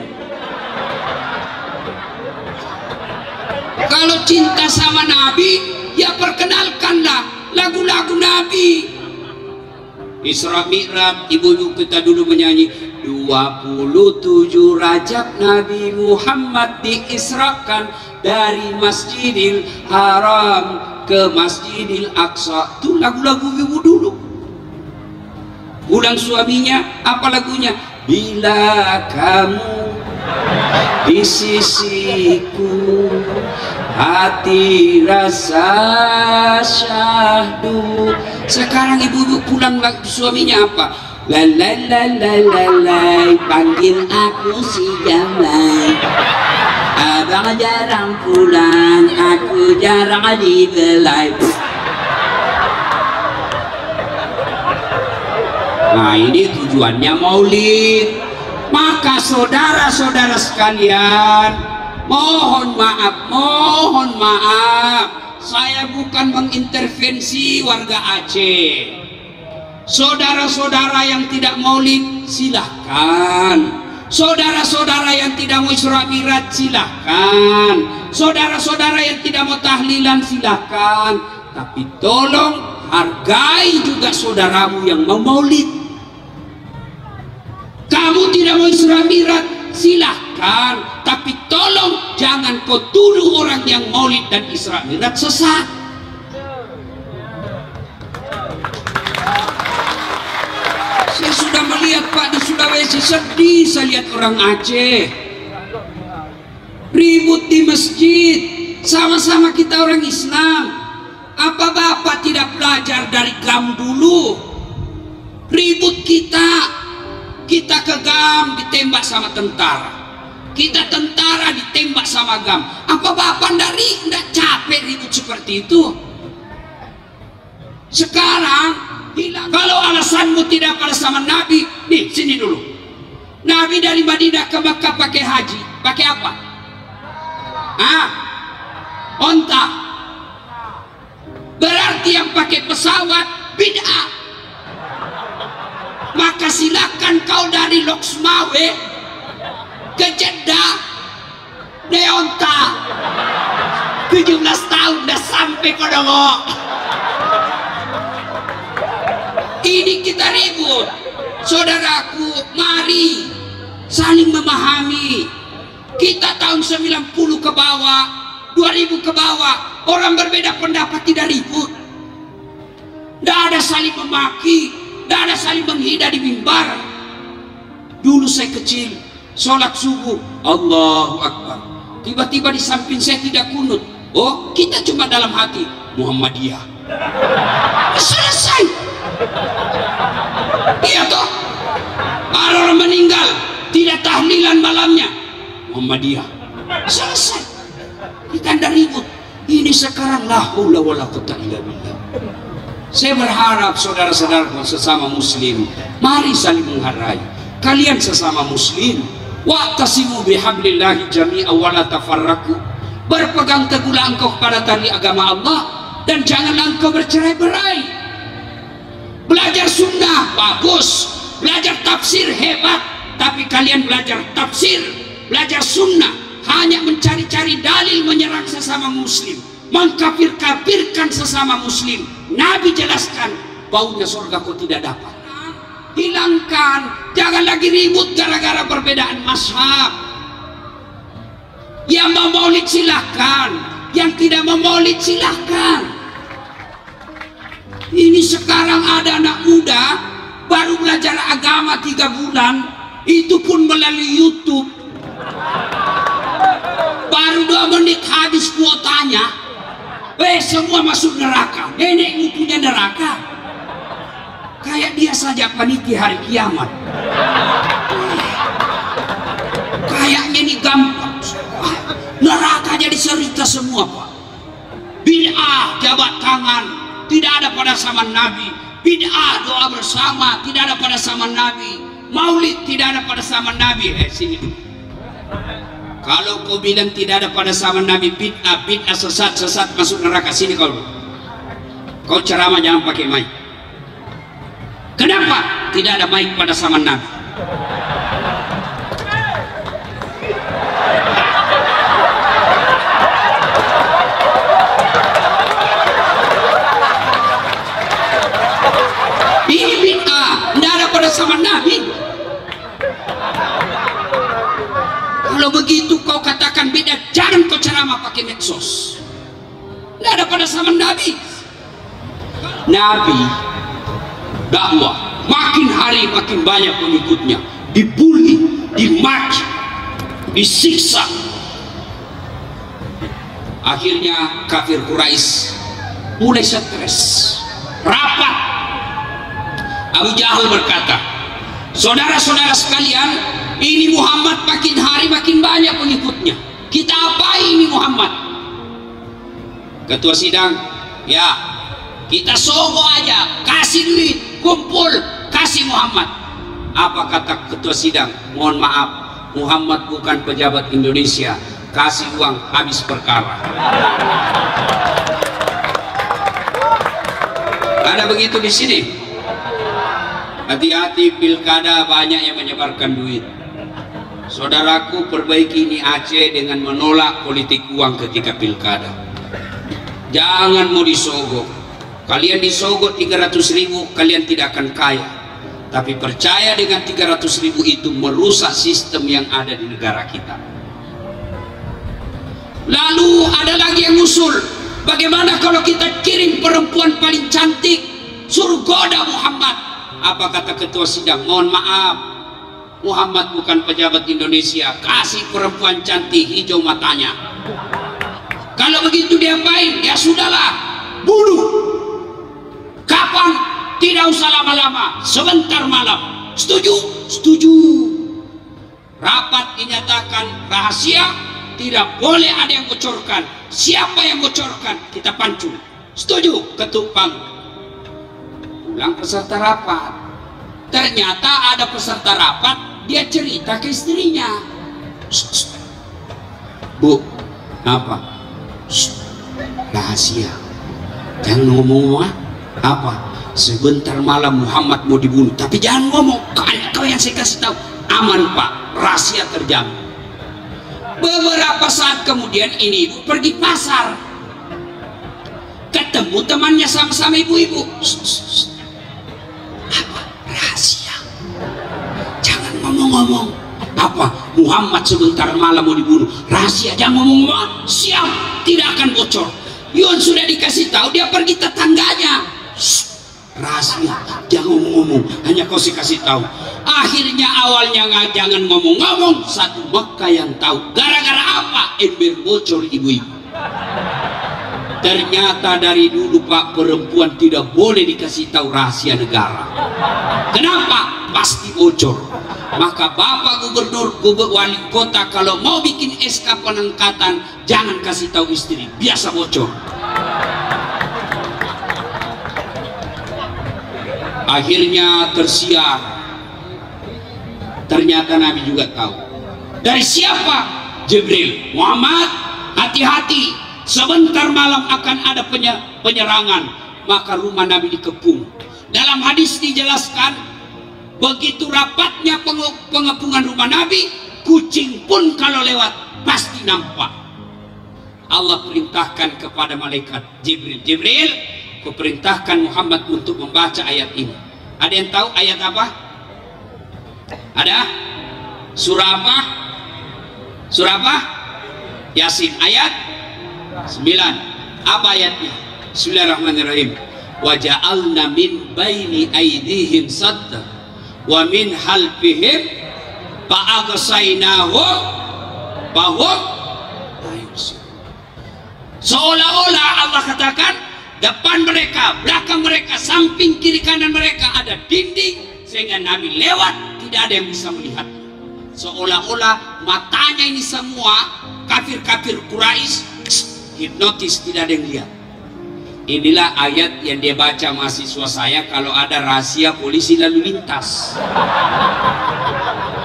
[SPEAKER 2] Kalau cinta sama Nabi, ya perkenalkanlah lagu-lagu Nabi. Isra Mi'raj, ibu-ibu kita dulu menyanyi 27 Rajab Nabi Muhammad diisrakan dari Masjidil Haram ke Masjidil Aqsa. Itu lagu-lagu ibu dulu. Pulang suaminya, apa lagunya? Bila kamu di sisiku, hati rasa syahdu. Sekarang ibu-ibu pulang lagi suaminya apa? Lalai, panggil aku si Jamai. Abang jarang pulang, aku jarang dibelai. Nah, ini tujuannya maulid. Maka saudara-saudara sekalian, mohon maaf, saya bukan mengintervensi warga Aceh. Saudara-saudara yang tidak maulid, silahkan. Saudara-saudara yang tidak mau Isra Mi'raj, silahkan. Saudara-saudara yang tidak mau tahlilan, silahkan. Tapi tolong hargai juga saudaramu yang mau maulid. Kamu tidak mau Isra Mi'raj, silahkan. Tapi tolong jangan kau tuduh orang yang maulid dan Isra Mi'raj sesat. Saya sudah melihat Pak di Sulawesi, sedih saya lihat orang Aceh ribut di masjid. Sama-sama kita orang Islam. Apa Bapak tidak belajar dari GAM dulu? Ribut kita ke GAM ditembak sama tentara, kita tentara ditembak sama GAM. Apa Bapak tidak capek ribut seperti itu? Sekarang kalau alasanmu tidak pada sama Nabi, nih sini dulu. Nabi dari Madinah ke Makkah pakai haji, pakai apa? Onta. Berarti yang pakai pesawat bid'ah. maka silakan kau dari Loksmawe ke Jeddah Neonta 17 tahun dah sampai kau dongok. Ini kita ribut. Saudaraku, mari saling memahami. Kita tahun 90 ke bawah, 2000 ke bawah, orang berbeda pendapat tidak ribut. Tidak ada saling memaki, tidak ada saling menghina di mimbar. Dulu saya kecil, sholat subuh, Allahu Akbar. Tiba-tiba di samping saya tidak kunut. Oh, kita cuma dalam hati, Muhammadiyah. Selesai. Iya toh? Orang meninggal, tidak tahlilan malamnya, Muhammadiyah. Selesai. Kita tidak ribut. Ini sekarang la haula wala quwwata illa billah. Saya berharap saudara-saudara sesama muslim, mari saling menghargai. Kalian sesama muslim, wa'tasimu bihablillahi jami'a wa la tafarraqu. Berpegang teguhlah engkau kepada tali agama Allah dan janganlah engkau bercerai-berai. Belajar sunnah bagus, belajar tafsir hebat, tapi kalian belajar tafsir, belajar sunnah hanya mencari-cari dalil menyerang sesama muslim, mengkafir-kafirkan sesama muslim. Nabi jelaskan baunya surga kau tidak dapat. Hilangkan, jangan lagi ribut gara-gara perbedaan mazhab. Yang mau maulid silahkan, yang tidak mau maulid silahkan. Ini sekarang ada anak muda baru belajar agama 3 bulan, itu pun melalui YouTube. Baru 2 menit habis kuotanya. Semua masuk neraka. Nenekmu punya neraka. Kayak dia saja panitia hari kiamat. Kayaknya ini gampang. Neraka jadi cerita semua, Pak. Bid'ah jabat tangan tidak ada pada zaman Nabi. Bid'ah doa bersama tidak ada pada zaman Nabi. Maulid tidak ada pada zaman Nabi. Sini dulu. Kalau kau bilang tidak ada pada zaman Nabi, bid'ah, bid'ah, sesat, sesat, masuk neraka. Sini kau. Kau ceramah jangan pakai mic. Kenapa tidak ada mic pada zaman Nabi? Ini bid'ah, tidak ada pada zaman Nabi. Kalau begitu kau katakan beda, jangan kau ceramah pakai medsos. Tidak ada pada zaman Nabi. Nabi dakwah, makin hari makin banyak pengikutnya, dibully, dimaki, disiksa. Akhirnya kafir Quraisy mulai stres, rapat. Abu Jahal berkata, saudara-saudara sekalian, ini Muhammad makin hari makin banyak pengikutnya. Kita apain ini Muhammad? Ketua sidang, ya kita sogo aja, kasih duit, kumpul, kasih Muhammad. Apa kata ketua sidang? Mohon maaf, Muhammad bukan pejabat Indonesia, kasih uang habis perkara. Ada begitu di sini. Hati-hati, pilkada banyak yang menyebarkan duit. Saudaraku, perbaiki ini Aceh dengan menolak politik uang ketika pilkada. Jangan mau disogok. Kalian disogok 300.000, kalian tidak akan kaya. Tapi percaya dengan 300.000 itu merusak sistem yang ada di negara kita. Lalu ada lagi yang usul, bagaimana kalau kita kirim perempuan paling cantik, suruh goda Muhammad? Apa kata ketua sidang? Mohon maaf, Muhammad bukan pejabat Indonesia, kasih perempuan cantik hijau matanya. Kalau begitu diapain? Ya sudahlah, bunuh. Kapan? Tidak usah lama-lama, sebentar malam. Setuju? Setuju. Rapat dinyatakan rahasia, tidak boleh ada yang bocorkan. Siapa yang bocorkan, kita pancung. Setuju? Ketuk palu. Pulang peserta rapat, ternyata ada peserta rapat, dia cerita ke istrinya. Bu, apa? Rahasia, jangan ngomong apa? sebentar malam Muhammad mau dibunuh, tapi jangan ngomong, kau yang saya kasih tahu. Aman Pak, rahasia terjamin. Beberapa saat kemudian ini ibu pergi pasar, ketemu temannya sama-sama ibu-ibu. Apa? Rahasia, jangan ngomong-ngomong. Apa? Muhammad sebentar malam mau dibunuh, rahasia, jangan ngomong-ngomong. Siap, tidak akan bocor. Yon sudah dikasih tahu, dia pergi tetangganya. Rahasia, jangan ngomong-ngomong, hanya kau sih kasih tahu. Akhirnya awalnya jangan ngomong-ngomong, satu Mekah yang tahu. Gara-gara apa? Ember bocor ibu-ibu. Ternyata dari dulu Pak, perempuan tidak boleh dikasih tahu rahasia negara. Kenapa? Pasti bocor. Maka Bapak Gubernur, wali kota kalau mau bikin SK pengangkatan, jangan kasih tahu istri, biasa bocor. Akhirnya tersiar. Ternyata Nabi juga tahu. Dari siapa? Jibril. Muhammad, hati-hati, sebentar malam akan ada penyerangan. Maka rumah Nabi dikepung. Dalam hadis dijelaskan, begitu rapatnya pengepungan rumah Nabi, kucing pun kalau lewat pasti nampak. Allah perintahkan kepada malaikat Jibril, Jibril, kuperintahkan Muhammad untuk membaca ayat ini. Ada yang tahu ayat apa? Ada? Surah apa? Surah apa? Yasin, ayat 9. Apa ayatnya? Bismillahirrahmanirrahim. Wa ja'alna min baini aydihim sadda wa min halfihim fa'aghshaynahum fahum la yubsirun. Seolah-olah Allah katakan, depan mereka, belakang mereka, samping kiri kanan mereka ada dinding, sehingga Nabi lewat tidak ada yang bisa melihat. Seolah-olah matanya ini semua kafir-kafir Quraisy hipnotis, tidak ada yang lihat. Inilah ayat yang dia baca mahasiswa saya kalau ada rahasia polisi lalu lintas.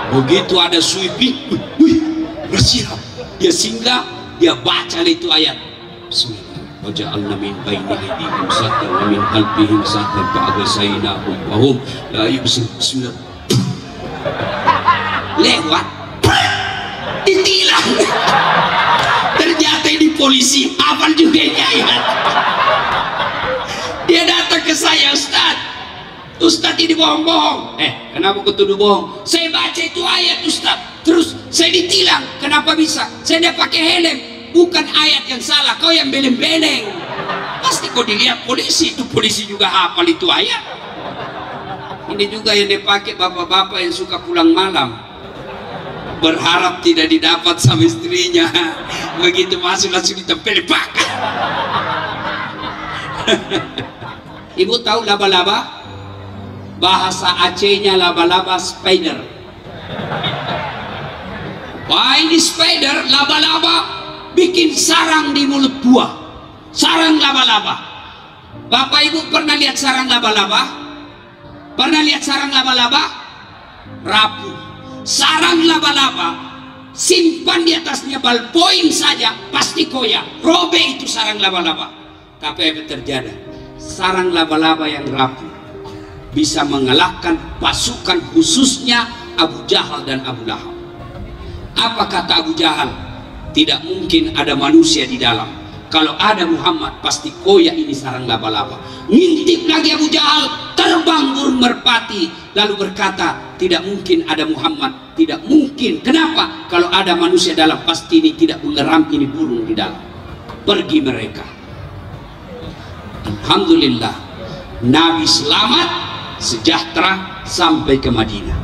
[SPEAKER 2] Begitu ada sweeping, wih, rahasia, dia singgah, dia baca itu ayat. Bismillah. Waja'alna min baini aydihim saddan wa min khalfihim saddan fa'aghshaynahum fahum la yubsirun. Bismillah. Lewat, ditilang. Ternyata ini polisi, hafal juga ini ayat. Dia datang ke saya, Ustadz ini bohong-bohong. Kenapa kau tuduh bohong? Saya baca itu ayat Ustadz, terus saya ditilang. Kenapa bisa? Saya tidak pakai helm. Bukan ayat yang salah, kau yang beleng-beleng. Pasti kau dilihat polisi, itu polisi juga hafal itu ayat. Ini juga yang dipakai bapak-bapak yang suka pulang malam, berharap tidak didapat sama istrinya. Begitu masuk langsung ditempel, pak. Ibu tahu laba-laba? Bahasa Acehnya laba-laba spider. Wah, ini spider, laba-laba bikin sarang di mulut buah. Sarang laba-laba. Bapak Ibu pernah lihat sarang laba-laba? Pernah lihat sarang laba-laba? Rapuh. Sarang laba-laba simpan di atasnya ballpoint saja pasti koyak, robek itu sarang laba-laba. Tapi apa terjadi? Sarang laba-laba yang rapuh bisa mengalahkan pasukan khususnya Abu Jahal dan Abu Lahab. Apa kata Abu Jahal? Tidak mungkin ada manusia di dalam. Kalau ada Muhammad pasti koyak ini sarang laba-laba. Ngintip lagi Abu Jahal, terbang burung merpati, lalu berkata, tidak mungkin ada Muhammad, tidak mungkin. Kenapa? Kalau ada manusia dalam pasti ini tidak mengeram, ini burung di dalam. Pergi mereka. Alhamdulillah, Nabi selamat, sejahtera sampai ke Madinah.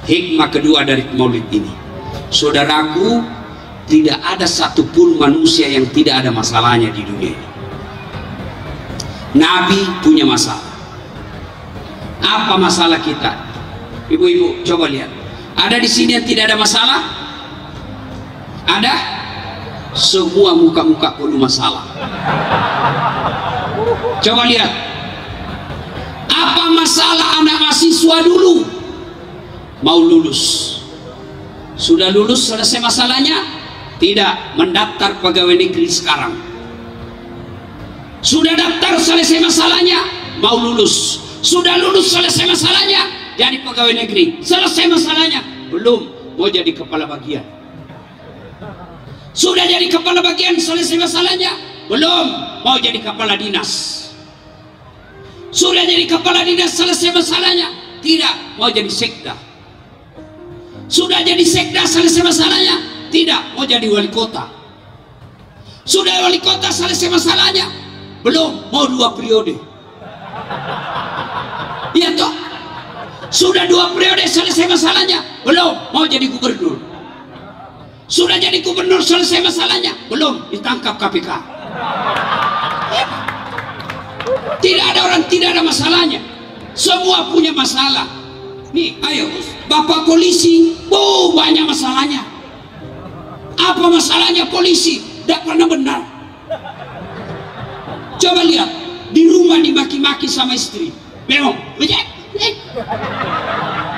[SPEAKER 2] Hikmah kedua dari Maulid ini, saudaraku, tidak ada satupun manusia yang tidak ada masalahnya di dunia ini. Nabi punya masalah. Apa masalah kita? Ibu-ibu coba lihat. Ada di sini yang tidak ada masalah? Ada? Semua muka-muka penuh masalah. Coba lihat. Apa masalah anak mahasiswa dulu? Mau lulus. Sudah lulus, selesai masalahnya? Tidak, mendaftar pegawai negeri sekarang. Sudah daftar, selesai masalahnya, mau lulus. Sudah lulus, selesai masalahnya, jadi pegawai negeri. Selesai masalahnya, belum, mau jadi kepala bagian. Sudah jadi kepala bagian, selesai masalahnya, belum, mau jadi kepala dinas. Sudah jadi kepala dinas, selesai masalahnya, tidak, mau jadi sekda. Sudah jadi sekda, selesai masalahnya, tidak, mau jadi wali kota. Sudah wali kota, selesai masalahnya, belum, mau 2 periode. Iya toh? Sudah 2 periode, selesai masalahnya, belum, mau jadi gubernur. Sudah jadi gubernur, selesai masalahnya, belum, ditangkap KPK. Tidak ada orang tidak ada masalahnya, semua punya masalah. Nih, ayo, Bapak polisi, banyak masalahnya. Apa masalahnya polisi? Tidak pernah benar. Coba lihat, di rumah dimaki-maki sama istri, memang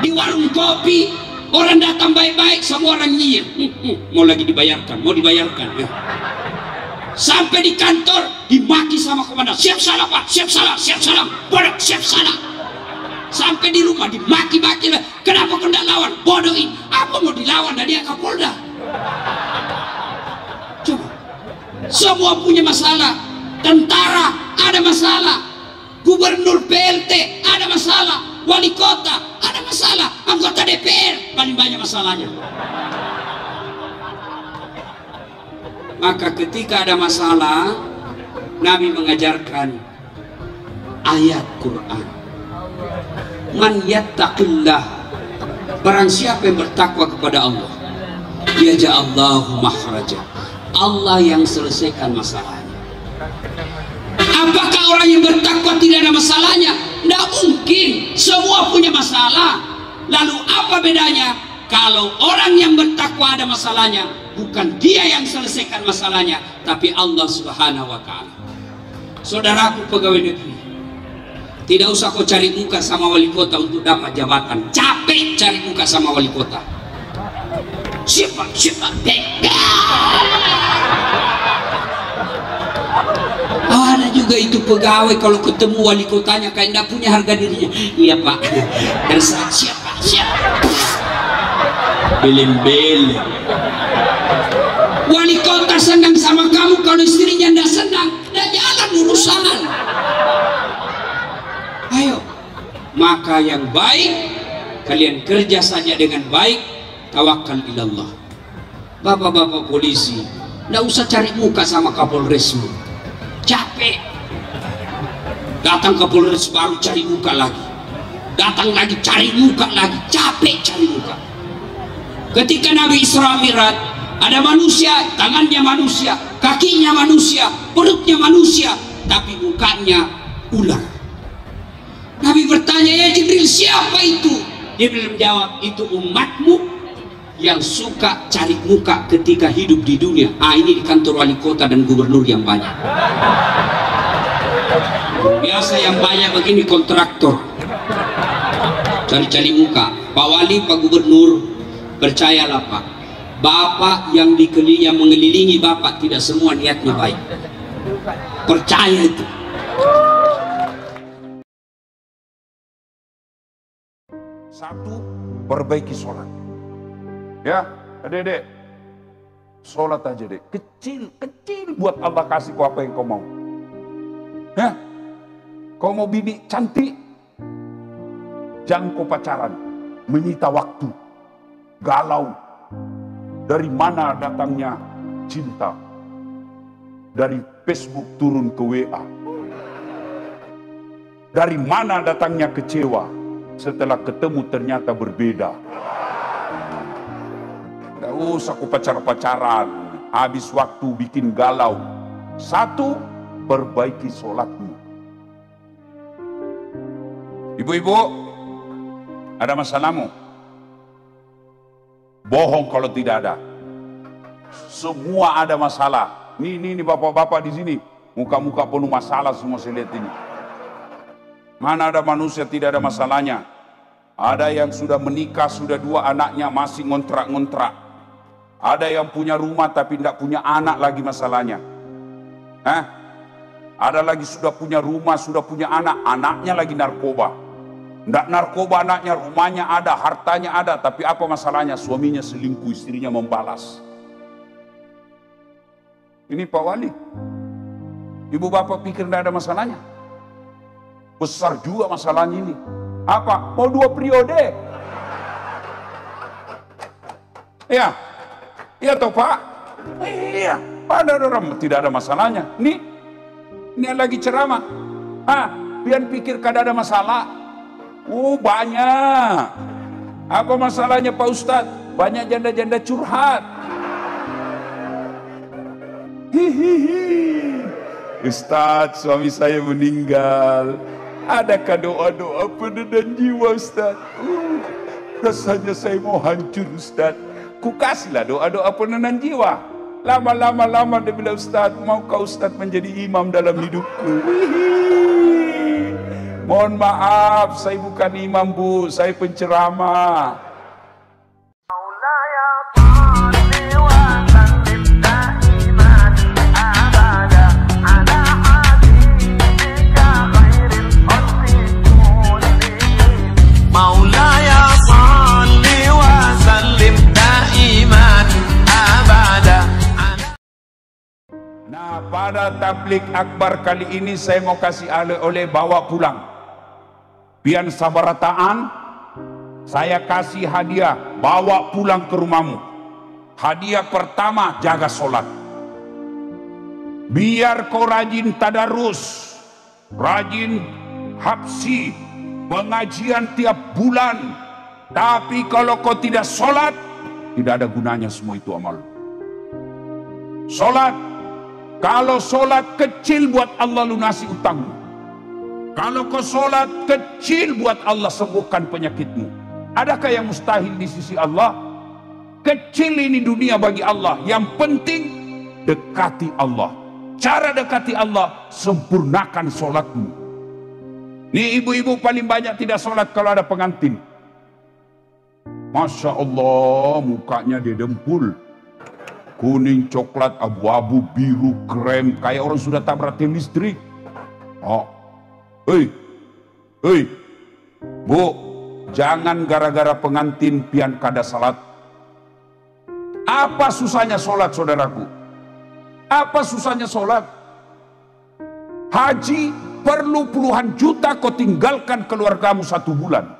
[SPEAKER 2] di warung kopi orang datang baik-baik, semua orang nyinyir, mau lagi dibayarkan, mau dibayarkan ya. Sampai di kantor dimaki sama komandan, siap salah Pak, siap salah, siap salah, bodoh, siap salah. Sampai di rumah dimaki-maki, kenapa kau tidak lawan, bodohin, apa mau dilawan, dari Kapolda. Coba, semua punya masalah. Tentara ada masalah, gubernur PLT ada masalah, wali kota ada masalah, anggota DPR paling banyak masalahnya. Maka ketika ada masalah, Nabi mengajarkan ayat Quran. Man yattaqillah, barang siapa yang bertakwa kepada Allah, yaj'allahu makhraja, Allah yang selesaikan masalahnya. Apakah orang yang bertakwa tidak ada masalahnya? Tidak mungkin, semua punya masalah. Lalu apa bedanya? Kalau orang yang bertakwa ada masalahnya, bukan dia yang selesaikan masalahnya, tapi Allah Subhanahu wa Ta'ala. Saudaraku pegawai negeri, tidak usah kau cari muka sama wali kota untuk dapat jabatan. Capek cari muka sama wali kota. Siapa ada juga itu pegawai kalau ketemu wali kotanya kayak tidak punya harga dirinya. Iya Pak, dan siapa belem-belem. Wali kota senang sama kamu, kalau istrinya tidak senang, tidak jalan urusan. Ayo, maka yang baik kalian kerja saja dengan baik, tawakal ilallah. Bapak-bapak polisi, tidak usah cari muka sama Kapolresmu, capek. Datang Kapolres baru cari muka lagi, datang lagi cari muka lagi, capek cari muka. Ketika Nabi Isra Mi'raj, ada manusia, tangannya manusia, kakinya manusia, perutnya manusia, tapi mukanya ular. Nabi bertanya, ya Jibril, siapa itu? Jibril menjawab, itu umatmu yang suka cari muka ketika hidup di dunia. Ini di kantor wali kota dan gubernur yang banyak. Biasa yang banyak begini kontraktor, cari-cari muka. Pak Wali, Pak Gubernur, percayalah Pak, Bapak yang mengelilingi Bapak tidak semua niatnya baik. Percaya itu.
[SPEAKER 3] Satu, perbaiki sholat. Ya, adik-adik, sholat aja deh. Kecil buat Allah kasih kau apa yang kau mau. Ya, kau mau bini cantik, jangan kau pacaran, menyita waktu, galau. Dari mana datangnya cinta? Dari Facebook turun ke WA. Dari mana datangnya kecewa? Setelah ketemu ternyata berbeda. Gak usah kau pacaran, habis waktu bikin galau. Satu, perbaiki sholatmu. Ibu-ibu, ada masalahmu? Bohong kalau tidak ada. Semua ada masalah. Ini bapak-bapak di sini, muka-muka penuh masalah semua saya lihat ini. Mana ada manusia tidak ada masalahnya? Ada yang sudah menikah, sudah 2 anaknya masih ngontrak-ngontrak. Ada yang punya rumah tapi tidak punya anak lagi masalahnya. Ada lagi sudah punya rumah, sudah punya anak, anaknya lagi narkoba. Nggak narkoba anaknya, rumahnya ada, hartanya ada, tapi apa masalahnya? Suaminya selingkuh, istrinya membalas. Ini Pak Wali. Ibu bapak pikir tidak ada masalahnya? Besar juga masalahnya ini. Apa? Mau 2 periode? Ya, iya toh Pak? Iya, ada orang tidak ada masalahnya. Ini lagi ceramah. Pian pikir kada ada masalah? Banyak. Apa masalahnya Pak Ustadz? Banyak janda-janda curhat. Hihihi. Ustadz, suami saya meninggal. Adakah doa-doa penenang jiwa Ustadz? Rasanya saya mau hancur Ustadz. Ku kasihlah doa-doa penenang jiwa. Lama-lama dia bilang, Ustadz, maukah Ustadz menjadi imam dalam hidupku? Mohon maaf, saya bukan imam Bu, saya penceramah. Nah, pada tablik akbar kali ini saya mau kasih oleh-oleh bawa pulang. Pian sabarataan, saya kasih hadiah bawa pulang ke rumahmu. Hadiah pertama, jaga sholat. Biar kau rajin tadarus, rajin habsi, pengajian tiap bulan. Tapi kalau kau tidak sholat, tidak ada gunanya semua itu amal. Sholat. Kalau sholat kecil buat Allah lunasi utangmu. Kalau kau sholat kecil buat Allah sembuhkan penyakitmu. Adakah yang mustahil di sisi Allah? Kecil ini dunia bagi Allah. Yang penting dekati Allah. Cara dekati Allah, sempurnakan sholatmu. Nih ibu-ibu paling banyak tidak sholat kalau ada pengantin. Masya Allah, mukanya dia dempul. Kuning, coklat, abu-abu, biru, krem, kayak orang sudah tabrak tiang listrik. Bu, jangan gara-gara pengantin pian kada salat. Apa susahnya sholat, saudaraku? Apa susahnya sholat? Haji perlu puluhan juta kau tinggalkan keluargamu 1 bulan.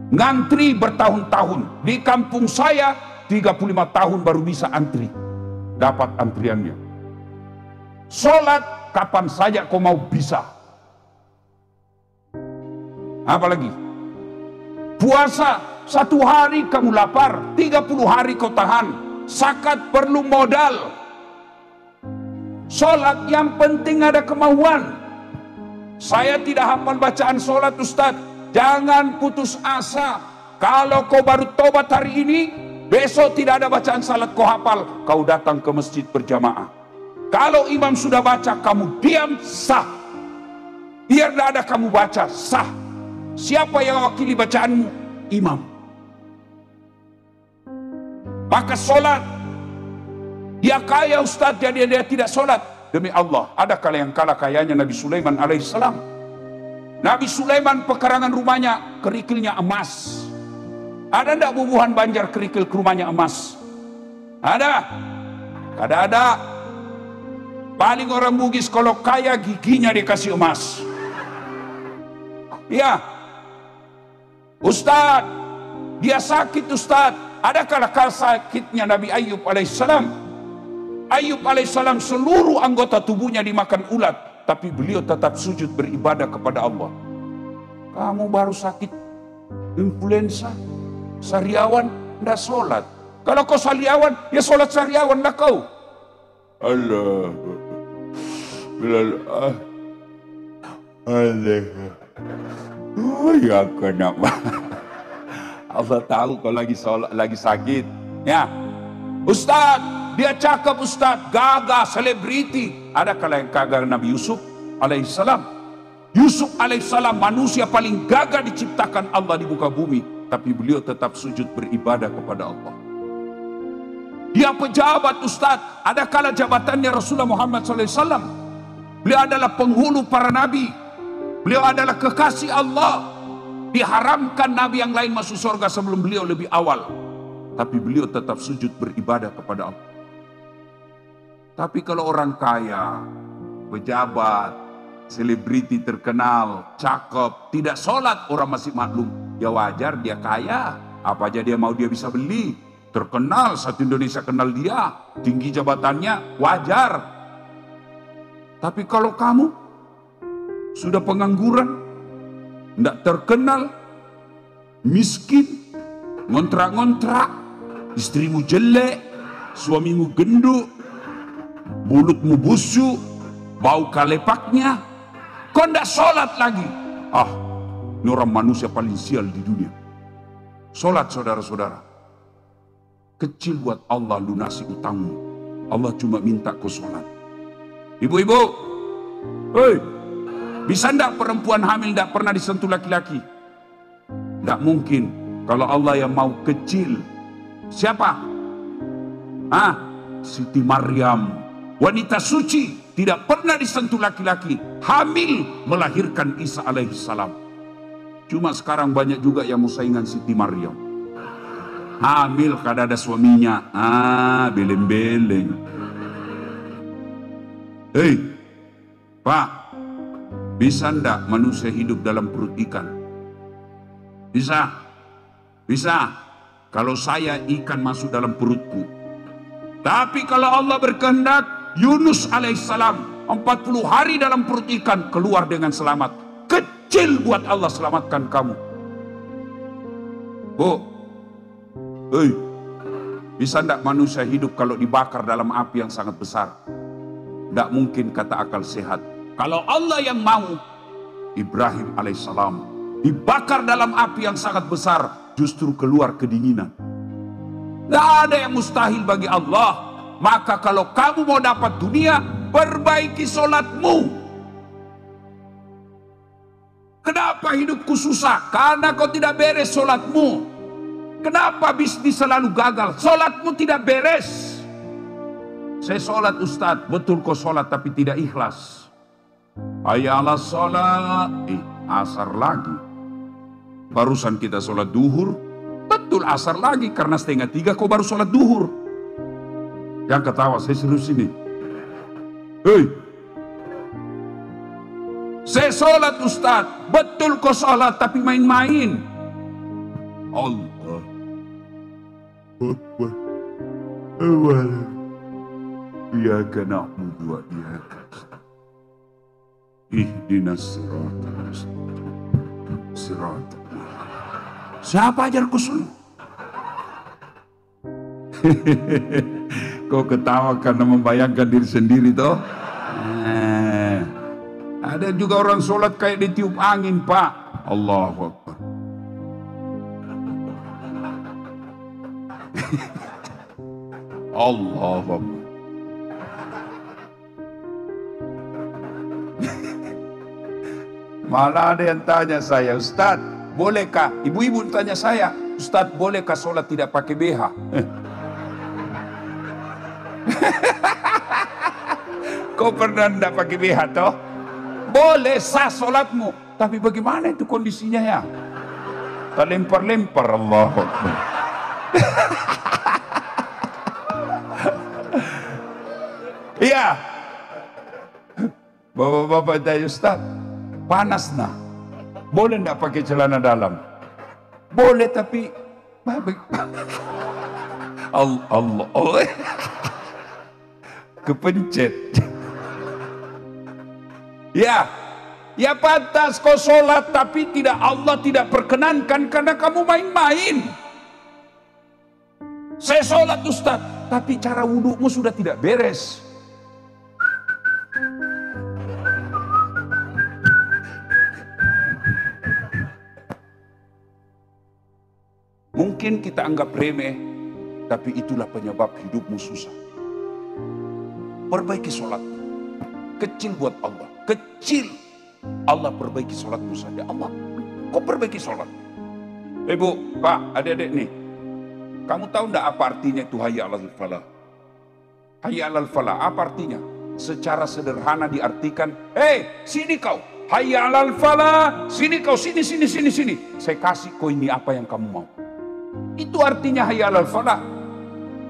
[SPEAKER 3] Ngantri bertahun-tahun. Di kampung saya 35 tahun baru bisa antri, dapat antriannya. Sholat kapan saja kau mau bisa. Apalagi puasa 1 hari kamu lapar, 30 hari kau tahan. Zakat perlu modal. Sholat yang penting ada kemauan. Saya tidak hafal bacaan sholat Ustadz. Jangan putus asa. Kalau kau baru tobat hari ini, besok tidak ada bacaan salat kau hafal, kau datang ke masjid berjamaah. Kalau imam sudah baca, kamu diam, sah. Biar tidak ada kamu baca, sah. Siapa yang wakili bacaanmu? Imam. Maka sholat. Dia kaya Ustaz, jadi dia tidak sholat. Demi Allah, adakah yang kalah kayanya Nabi Sulaiman alaihissalam? Nabi Sulaiman pekarangan rumahnya kerikilnya emas. Ada enggak bubuhan Banjar kerikil ke rumahnya emas? Ada? Kada ada. Paling orang Bugis kalau kaya giginya dikasih emas. Ya. Ustadz, dia sakit Ustadz. Adakah sakitnya Nabi Ayub alaihissalam? Ayub alaihissalam seluruh anggota tubuhnya dimakan ulat, tapi beliau tetap sujud beribadah kepada Allah. Kamu baru sakit influenza, sariawan, ndak sholat. Kalau kau sariawan, ya sholat sariawan lah kau. Allah, Allah, ya kenapa? Allah tahu kau lagi sholat, lagi sakit. Ya, Ustaz, dia cakap Ustaz, gagah, selebriti. Adakah yang gagah Nabi Yusuf alaihissalam? Yusuf alaihissalam manusia paling gagah diciptakan Allah di muka bumi, tapi beliau tetap sujud beribadah kepada Allah. Dia pejabat Ustaz, ada kala jabatannya Rasulullah Muhammad SAW. Beliau adalah penghulu para nabi. Beliau adalah kekasih Allah. Diharamkan nabi yang lain masuk surga sebelum beliau lebih awal. Tapi beliau tetap sujud beribadah kepada Allah. Tapi kalau orang kaya, pejabat, selebriti terkenal, cakep, tidak sholat, orang masih maklum. Ya wajar, dia kaya. Apa aja dia mau dia bisa beli. Terkenal, satu Indonesia kenal dia. Tinggi jabatannya, wajar. Tapi kalau kamu sudah pengangguran, tidak terkenal, miskin, ngontrak-ngontrak, istrimu jelek, suamimu gendut, mulutmu busuk, bau kalepaknya, kau tidak sholat lagi. Ah, ini orang manusia paling sial di dunia. Sholat saudara-saudara. Kecil buat Allah lunasi utangmu. Allah cuma minta kau sholat. Ibu-ibu, hei, bisa ndak perempuan hamil ndak pernah disentuh laki-laki? Ndak mungkin. Kalau Allah yang mau kecil. Siapa? Siti Maryam, wanita suci, tidak pernah disentuh laki-laki, hamil melahirkan Isa alaihissalam. Cuma sekarang banyak juga yang mau saingan Siti Maryam. Hamil kada ada suaminya, beleng-beleng. Hei, Pak, bisa ndak manusia hidup dalam perut ikan? Bisa? Bisa. Kalau saya ikan masuk dalam perutku. Tapi kalau Allah berkehendak, Yunus alaihissalam 40 hari dalam perut ikan keluar dengan selamat. Kecil buat Allah selamatkan kamu. Bu, bisa ndak manusia hidup kalau dibakar dalam api yang sangat besar? Ndak mungkin kata akal sehat. Kalau Allah yang mau, Ibrahim alaihissalam dibakar dalam api yang sangat besar, justru keluar kedinginan. Nggak ada yang mustahil bagi Allah. Maka kalau kamu mau dapat dunia, perbaiki sholatmu. Kenapa hidupku susah? Karena kau tidak beres sholatmu. Kenapa bisnis selalu gagal? Sholatmu tidak beres. Saya sholat Ustadz, betul kau sholat tapi tidak ikhlas. Ayalah sholat, asar lagi. Barusan kita sholat duhur, betul asar lagi karena 2:30 kau baru sholat duhur. Yang ketawa, saya serius ini. Hei, saya sholat Ustaz, betul kau sholat tapi main-main. Allah Akbar. Iyyaka na'budu wa iyyaka nasta'in. Ihdinas siratal mustaqim. Siratal. Siapa ajar kau sholat? Kau ketawa karena membayangkan diri sendiri toh. Ada juga orang sholat kayak ditiup angin, Pak. Allahu Akbar. Allahu Akbar. Malah ada yang tanya saya, Ustaz, bolehkah? Ibu-ibu tanya saya, Ustaz, bolehkah sholat tidak pakai BH? Kau pernah tidak pakai BH toh? Boleh sah sholatmu, tapi bagaimana itu kondisinya ya? Tak lempar-lempar. Allahu Akbar. Iya. Bapak-bapak tanya, Ustaz, panas nah, boleh tidak pakai celana dalam? Boleh tapi Allah kepencet. Ya, ya pantas kau sholat tapi tidak, Allah tidak perkenankan karena kamu main-main. Saya sholat Ustaz, tapi cara wudhumu sudah tidak beres. Mungkin kita anggap remeh, tapi itulah penyebab hidupmu susah. Perbaiki sholat. Kecil buat Allah. Kecil. Allah perbaiki sholatmu saja. Allah, kau perbaiki sholat. Ibu, Pak, adik-adik nih. Kamu tahu enggak apa artinya itu hayya alal falah? Hayya alal falah, apa artinya? secara sederhana diartikan, sini kau, hayya 'alal falah, sini kau, sini. Saya kasih kau ini apa yang kamu mau. Itu artinya hayya 'alal falah.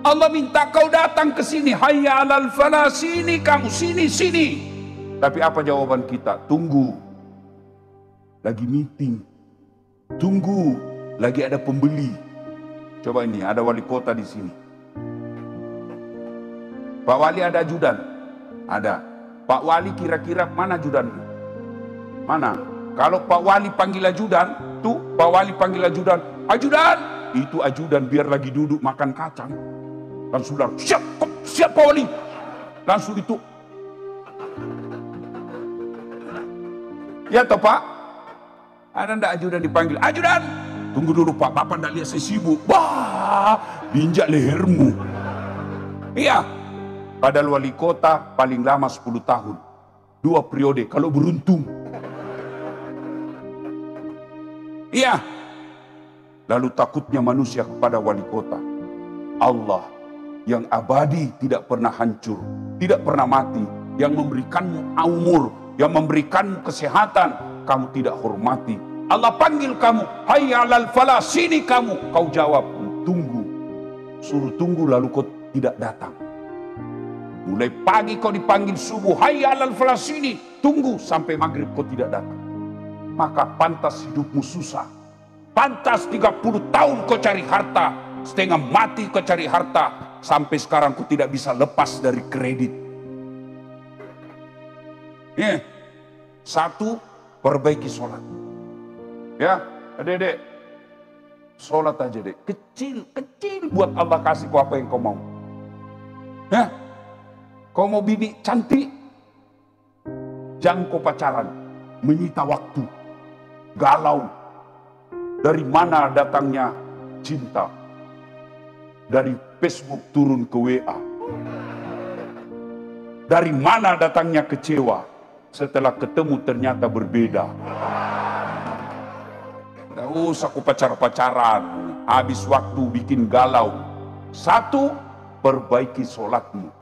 [SPEAKER 3] Allah minta kau datang ke sini, hayya 'alal falah, sini kamu, sini. Tapi apa jawaban kita? Tunggu. Lagi meeting. Tunggu, lagi ada pembeli. Coba ini, ada wali kota di sini. Pak Wali ada ajudan? Ada. Pak Wali kira-kira mana ajudanmu? Mana? Kalau Pak Wali panggil ajudan, tuh Pak Wali panggil ajudan, ajudan! Itu ajudan biar lagi duduk makan kacang. Langsung bilang, siap Pak Wali. Langsung itu. Ya toh Pak? Ada ndak ajudan dipanggil? Ajudan! Tunggu dulu Pak, Bapak ndak lihat saya sibuk. Wah, injak lehermu. Iya. Padahal wali kota paling lama 10 tahun. 2 periode kalau beruntung. Iya. Lalu takutnya manusia kepada wali kota. Allah yang abadi, tidak pernah hancur, tidak pernah mati, yang memberikanmu umur, yang memberikanmu kesehatan, kamu tidak hormati. Allah panggil kamu, hayya 'alal falah, sini kamu. Kau jawab, tunggu. Suruh tunggu lalu kau tidak datang. Mulai pagi kau dipanggil subuh, hayya 'alal falah, sini. Tunggu sampai maghrib kau tidak datang. Maka pantas hidupmu susah. Pantas 30 tahun kau cari harta, setengah mati kau cari harta, sampai sekarang kau tidak bisa lepas dari kredit. Satu, perbaiki sholat. Ya, adik-adik, sholat aja deh. Kecil buat Allah kasih kau apa yang kau mau. Ya, kau mau bini cantik, jangan kau pacaran, menyita waktu, galau. Dari mana datangnya cinta? Dari Facebook turun ke WA. Dari mana datangnya kecewa? Setelah ketemu ternyata berbeda. Tidak usah kau pacaran, habis waktu bikin galau. Satu, perbaiki sholatmu.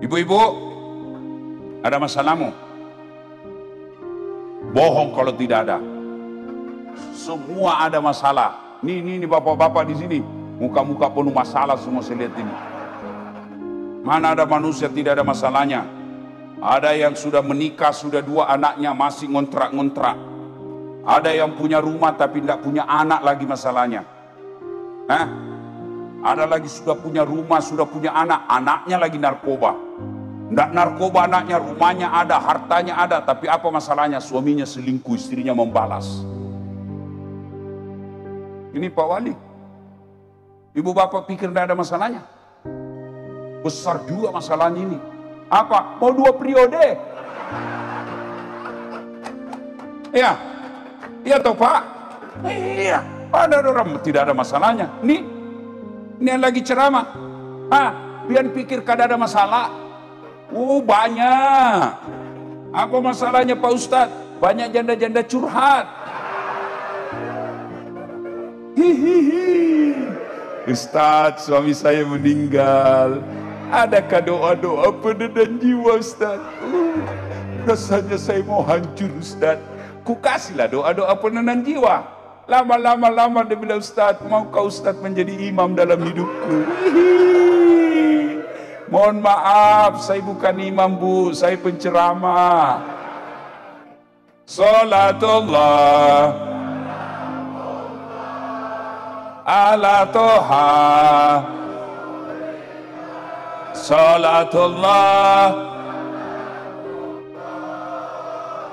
[SPEAKER 3] Ibu-ibu, ada masalahmu? Bohong kalau tidak ada. Semua ada masalah. Nih bapak-bapak di sini, muka-muka penuh masalah semua saya lihat ini. Mana ada manusia tidak ada masalahnya? Ada yang sudah menikah, sudah 2 anaknya masih ngontrak-ngontrak. Ada yang punya rumah tapi tidak punya anak lagi masalahnya. Ada lagi sudah punya rumah, sudah punya anak, anaknya lagi narkoba. Nggak narkoba anaknya, rumahnya ada, hartanya ada, tapi apa masalahnya? Suaminya selingkuh, istrinya membalas. Ini Pak Wali. Ibu bapak pikir tidak ada masalahnya? Besar juga masalahnya ini. Apa? Mau 2 periode? Iya. Iya toh Pak? Iya. Ada orang tidak ada masalahnya. Ini yang lagi ceramah. Biar pikir kada ada masalah. Banyak. Apa masalahnya Pak Ustadz? Banyak janda-janda curhat. Ustadz, suami saya meninggal. Adakah doa-doa penenang jiwa Ustadz? Rasanya saya mau hancur Ustadz. Ku kasihlah doa-doa penenang jiwa. Lama-lama dia bilang, Ustadz, maukah Ustadz menjadi imam dalam hidupku? Mohon maaf, saya bukan imam Bu, saya penceramah. Salatullah ala toha, salatullah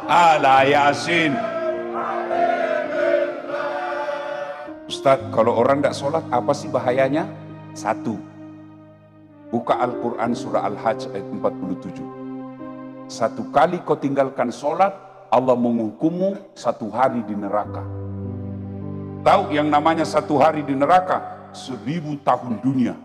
[SPEAKER 3] ala yasin. Ustadz, kalau orang tidak sholat apa sih bahayanya? 1, buka Al-Quran surah Al-Hajj ayat 47. 1 kali kau tinggalkan sholat, Allah menghukummu 1 hari di neraka. Tahu yang namanya 1 hari di neraka? 1000 tahun dunia.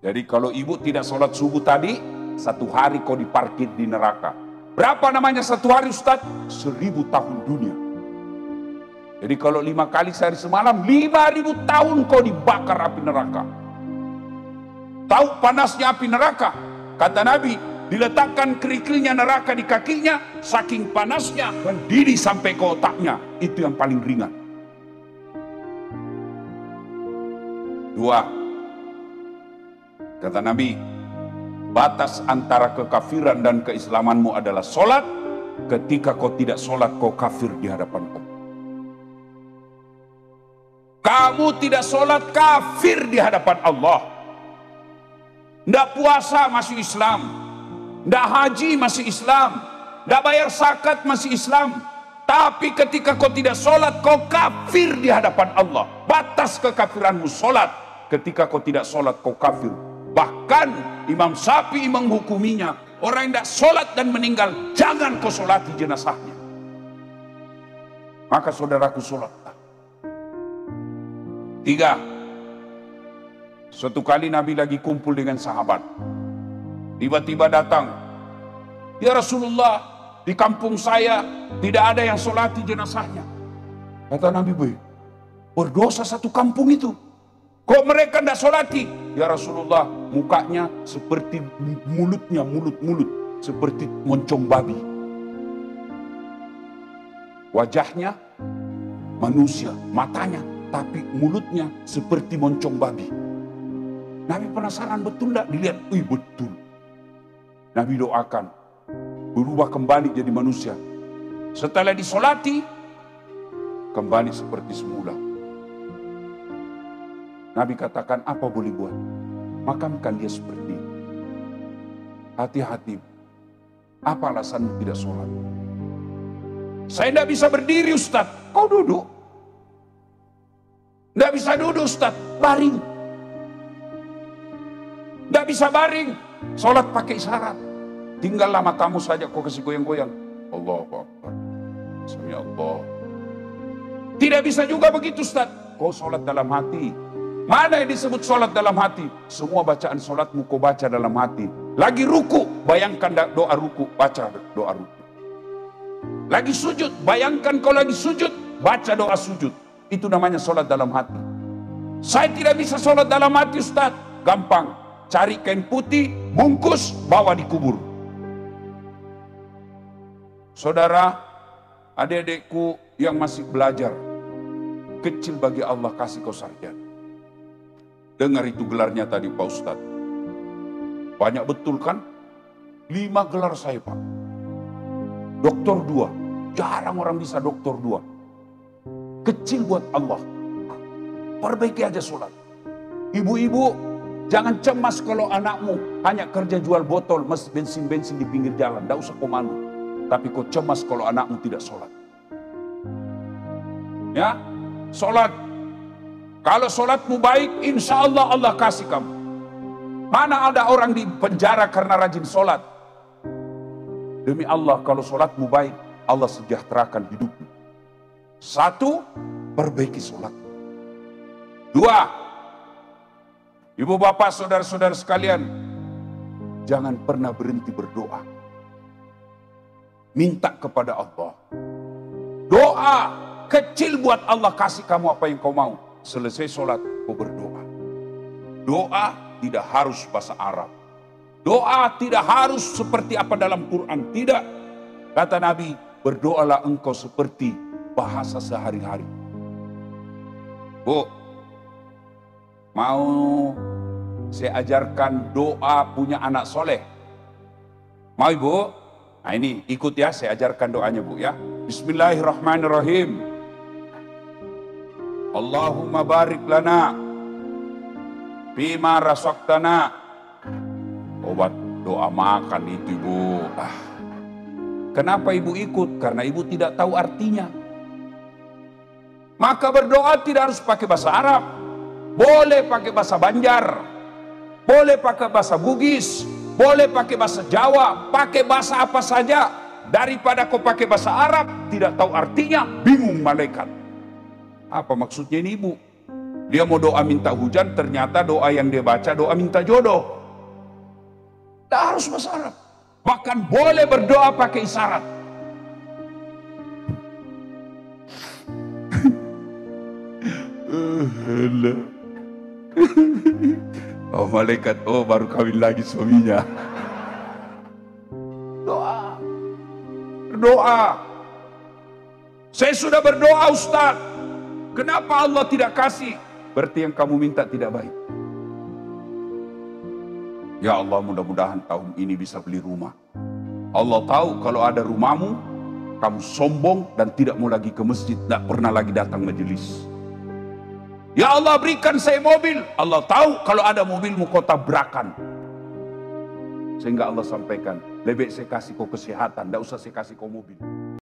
[SPEAKER 3] Jadi kalau ibu tidak sholat subuh tadi, 1 hari kau diparkir di neraka. Berapa namanya 1 hari Ustaz? 1000 tahun dunia. Jadi kalau 5 kali sehari semalam, 5000 tahun kau dibakar api neraka. Tahu panasnya api neraka? Kata Nabi, diletakkan kerikilnya neraka di kakinya, saking panasnya mendidih sampai ke otaknya. Itu yang paling ringan. 2. Kata Nabi, batas antara kekafiran dan keislamanmu adalah sholat. Ketika kau tidak sholat, kau kafir di hadapan Allah. Kamu tidak sholat, kafir di hadapan Allah. Tidak puasa, masih Islam. Tidak haji, masih Islam. Tidak bayar zakat, masih Islam. Tapi ketika kau tidak sholat, kau kafir di hadapan Allah. Batas kekafiranmu sholat. Ketika kau tidak sholat, kau kafir. Bahkan Imam Syafi'i menghukuminya, orang yang tidak sholat dan meninggal, jangan kau sholati jenazahnya. Maka saudaraku sholat. 3. Suatu kali Nabi lagi kumpul dengan sahabat. Tiba-tiba datang, ya Rasulullah, di kampung saya tidak ada yang sholati jenazahnya. Kata Nabi, berdosa satu kampung itu. Kok mereka tidak sholati? Ya Rasulullah, mukanya seperti mulutnya, mulut seperti moncong babi. Wajahnya manusia, matanya, tapi mulutnya seperti moncong babi. Nabi penasaran, betul tidak? Dilihat, betul. Nabi doakan, berubah kembali jadi manusia. Setelah disolati, kembali seperti semula. Nabi katakan, apa boleh buat? Makamkan dia seperti ini. Hati-hati. Apa alasanmu tidak sholat? Saya tidak bisa berdiri, Ustaz. Kau duduk. Tidak bisa duduk, Ustaz. Baring. Tidak bisa baring. Sholat pakai isyarat. Tinggallah matamu saja, kau kasih goyang-goyang. Allahu Akbar. Sami Allah. Tidak bisa juga begitu, Ustaz. Kau sholat dalam hati. Mana yang disebut sholat dalam hati? Semua bacaan sholatmu kau baca dalam hati. Lagi ruku, bayangkan doa ruku, baca doa ruku. Lagi sujud, bayangkan kau lagi sujud, baca doa sujud. Itu namanya sholat dalam hati. Saya tidak bisa sholat dalam hati, Ustaz. Gampang, cari kain putih, bungkus, bawa dikubur. Saudara, adik-adikku yang masih belajar, kecil bagi Allah kasih kau sarjana. Dengar itu gelarnya tadi Pak Ustadz. Banyak betul kan? 5 gelar saya Pak. Doktor 2. Jarang orang bisa doktor 2. Kecil buat Allah. Perbaiki aja sholat. Ibu-ibu, jangan cemas kalau anakmu hanya kerja jual botol, bensin-bensin di pinggir jalan. Tidak usah kau malu. Tapi kau cemas kalau anakmu tidak sholat. Ya, sholat. Kalau sholatmu baik, insya Allah Allah kasih kamu. Mana ada orang di penjara karena rajin sholat? Demi Allah, kalau sholatmu baik, Allah sejahterakan hidupmu. 1, perbaiki sholat. 2, ibu bapak, saudara-saudara sekalian, jangan pernah berhenti berdoa. Minta kepada Allah. Doa kecil buat Allah kasih kamu apa yang kau mau. Selesai sholat, kau berdoa. Doa tidak harus bahasa Arab. Doa tidak harus seperti apa dalam Quran. Tidak. Kata Nabi, berdoalah engkau seperti bahasa sehari-hari. Bu, mau saya ajarkan doa punya anak soleh? Mau Ibu? Nah ini, ikut ya, saya ajarkan doanya Bu ya. Bismillahirrahmanirrahim. Allahumma barik lana bima razaqtana. Obat doa makan itu Ibu. Kenapa Ibu ikut? Karena Ibu tidak tahu artinya. Maka berdoa tidak harus pakai bahasa Arab. Boleh pakai bahasa Banjar. Boleh pakai bahasa Bugis. Boleh pakai bahasa Jawa. Pakai bahasa apa saja. Daripada kau pakai bahasa Arab, tidak tahu artinya, bingung malaikat. Apa maksudnya ini Ibu? Dia mau doa minta hujan, ternyata doa yang dia baca doa minta jodoh. Tidak harus bahasa Arab. Bahkan boleh berdoa pakai isyarat. Oh malaikat, oh baru kawin lagi suaminya. Doa. Berdoa. Saya sudah berdoa Ustaz. Kenapa Allah tidak kasih? Berarti yang kamu minta tidak baik. Ya Allah, mudah-mudahan tahun ini bisa beli rumah. Allah tahu kalau ada rumahmu, kamu sombong dan tidak mau lagi ke masjid, tidak pernah lagi datang majelis. Ya Allah, berikan saya mobil. Allah tahu kalau ada mobilmu kau tabrakan. Sehingga Allah sampaikan, lebih saya kasih kau kesehatan, tidak usah saya kasih kau mobil.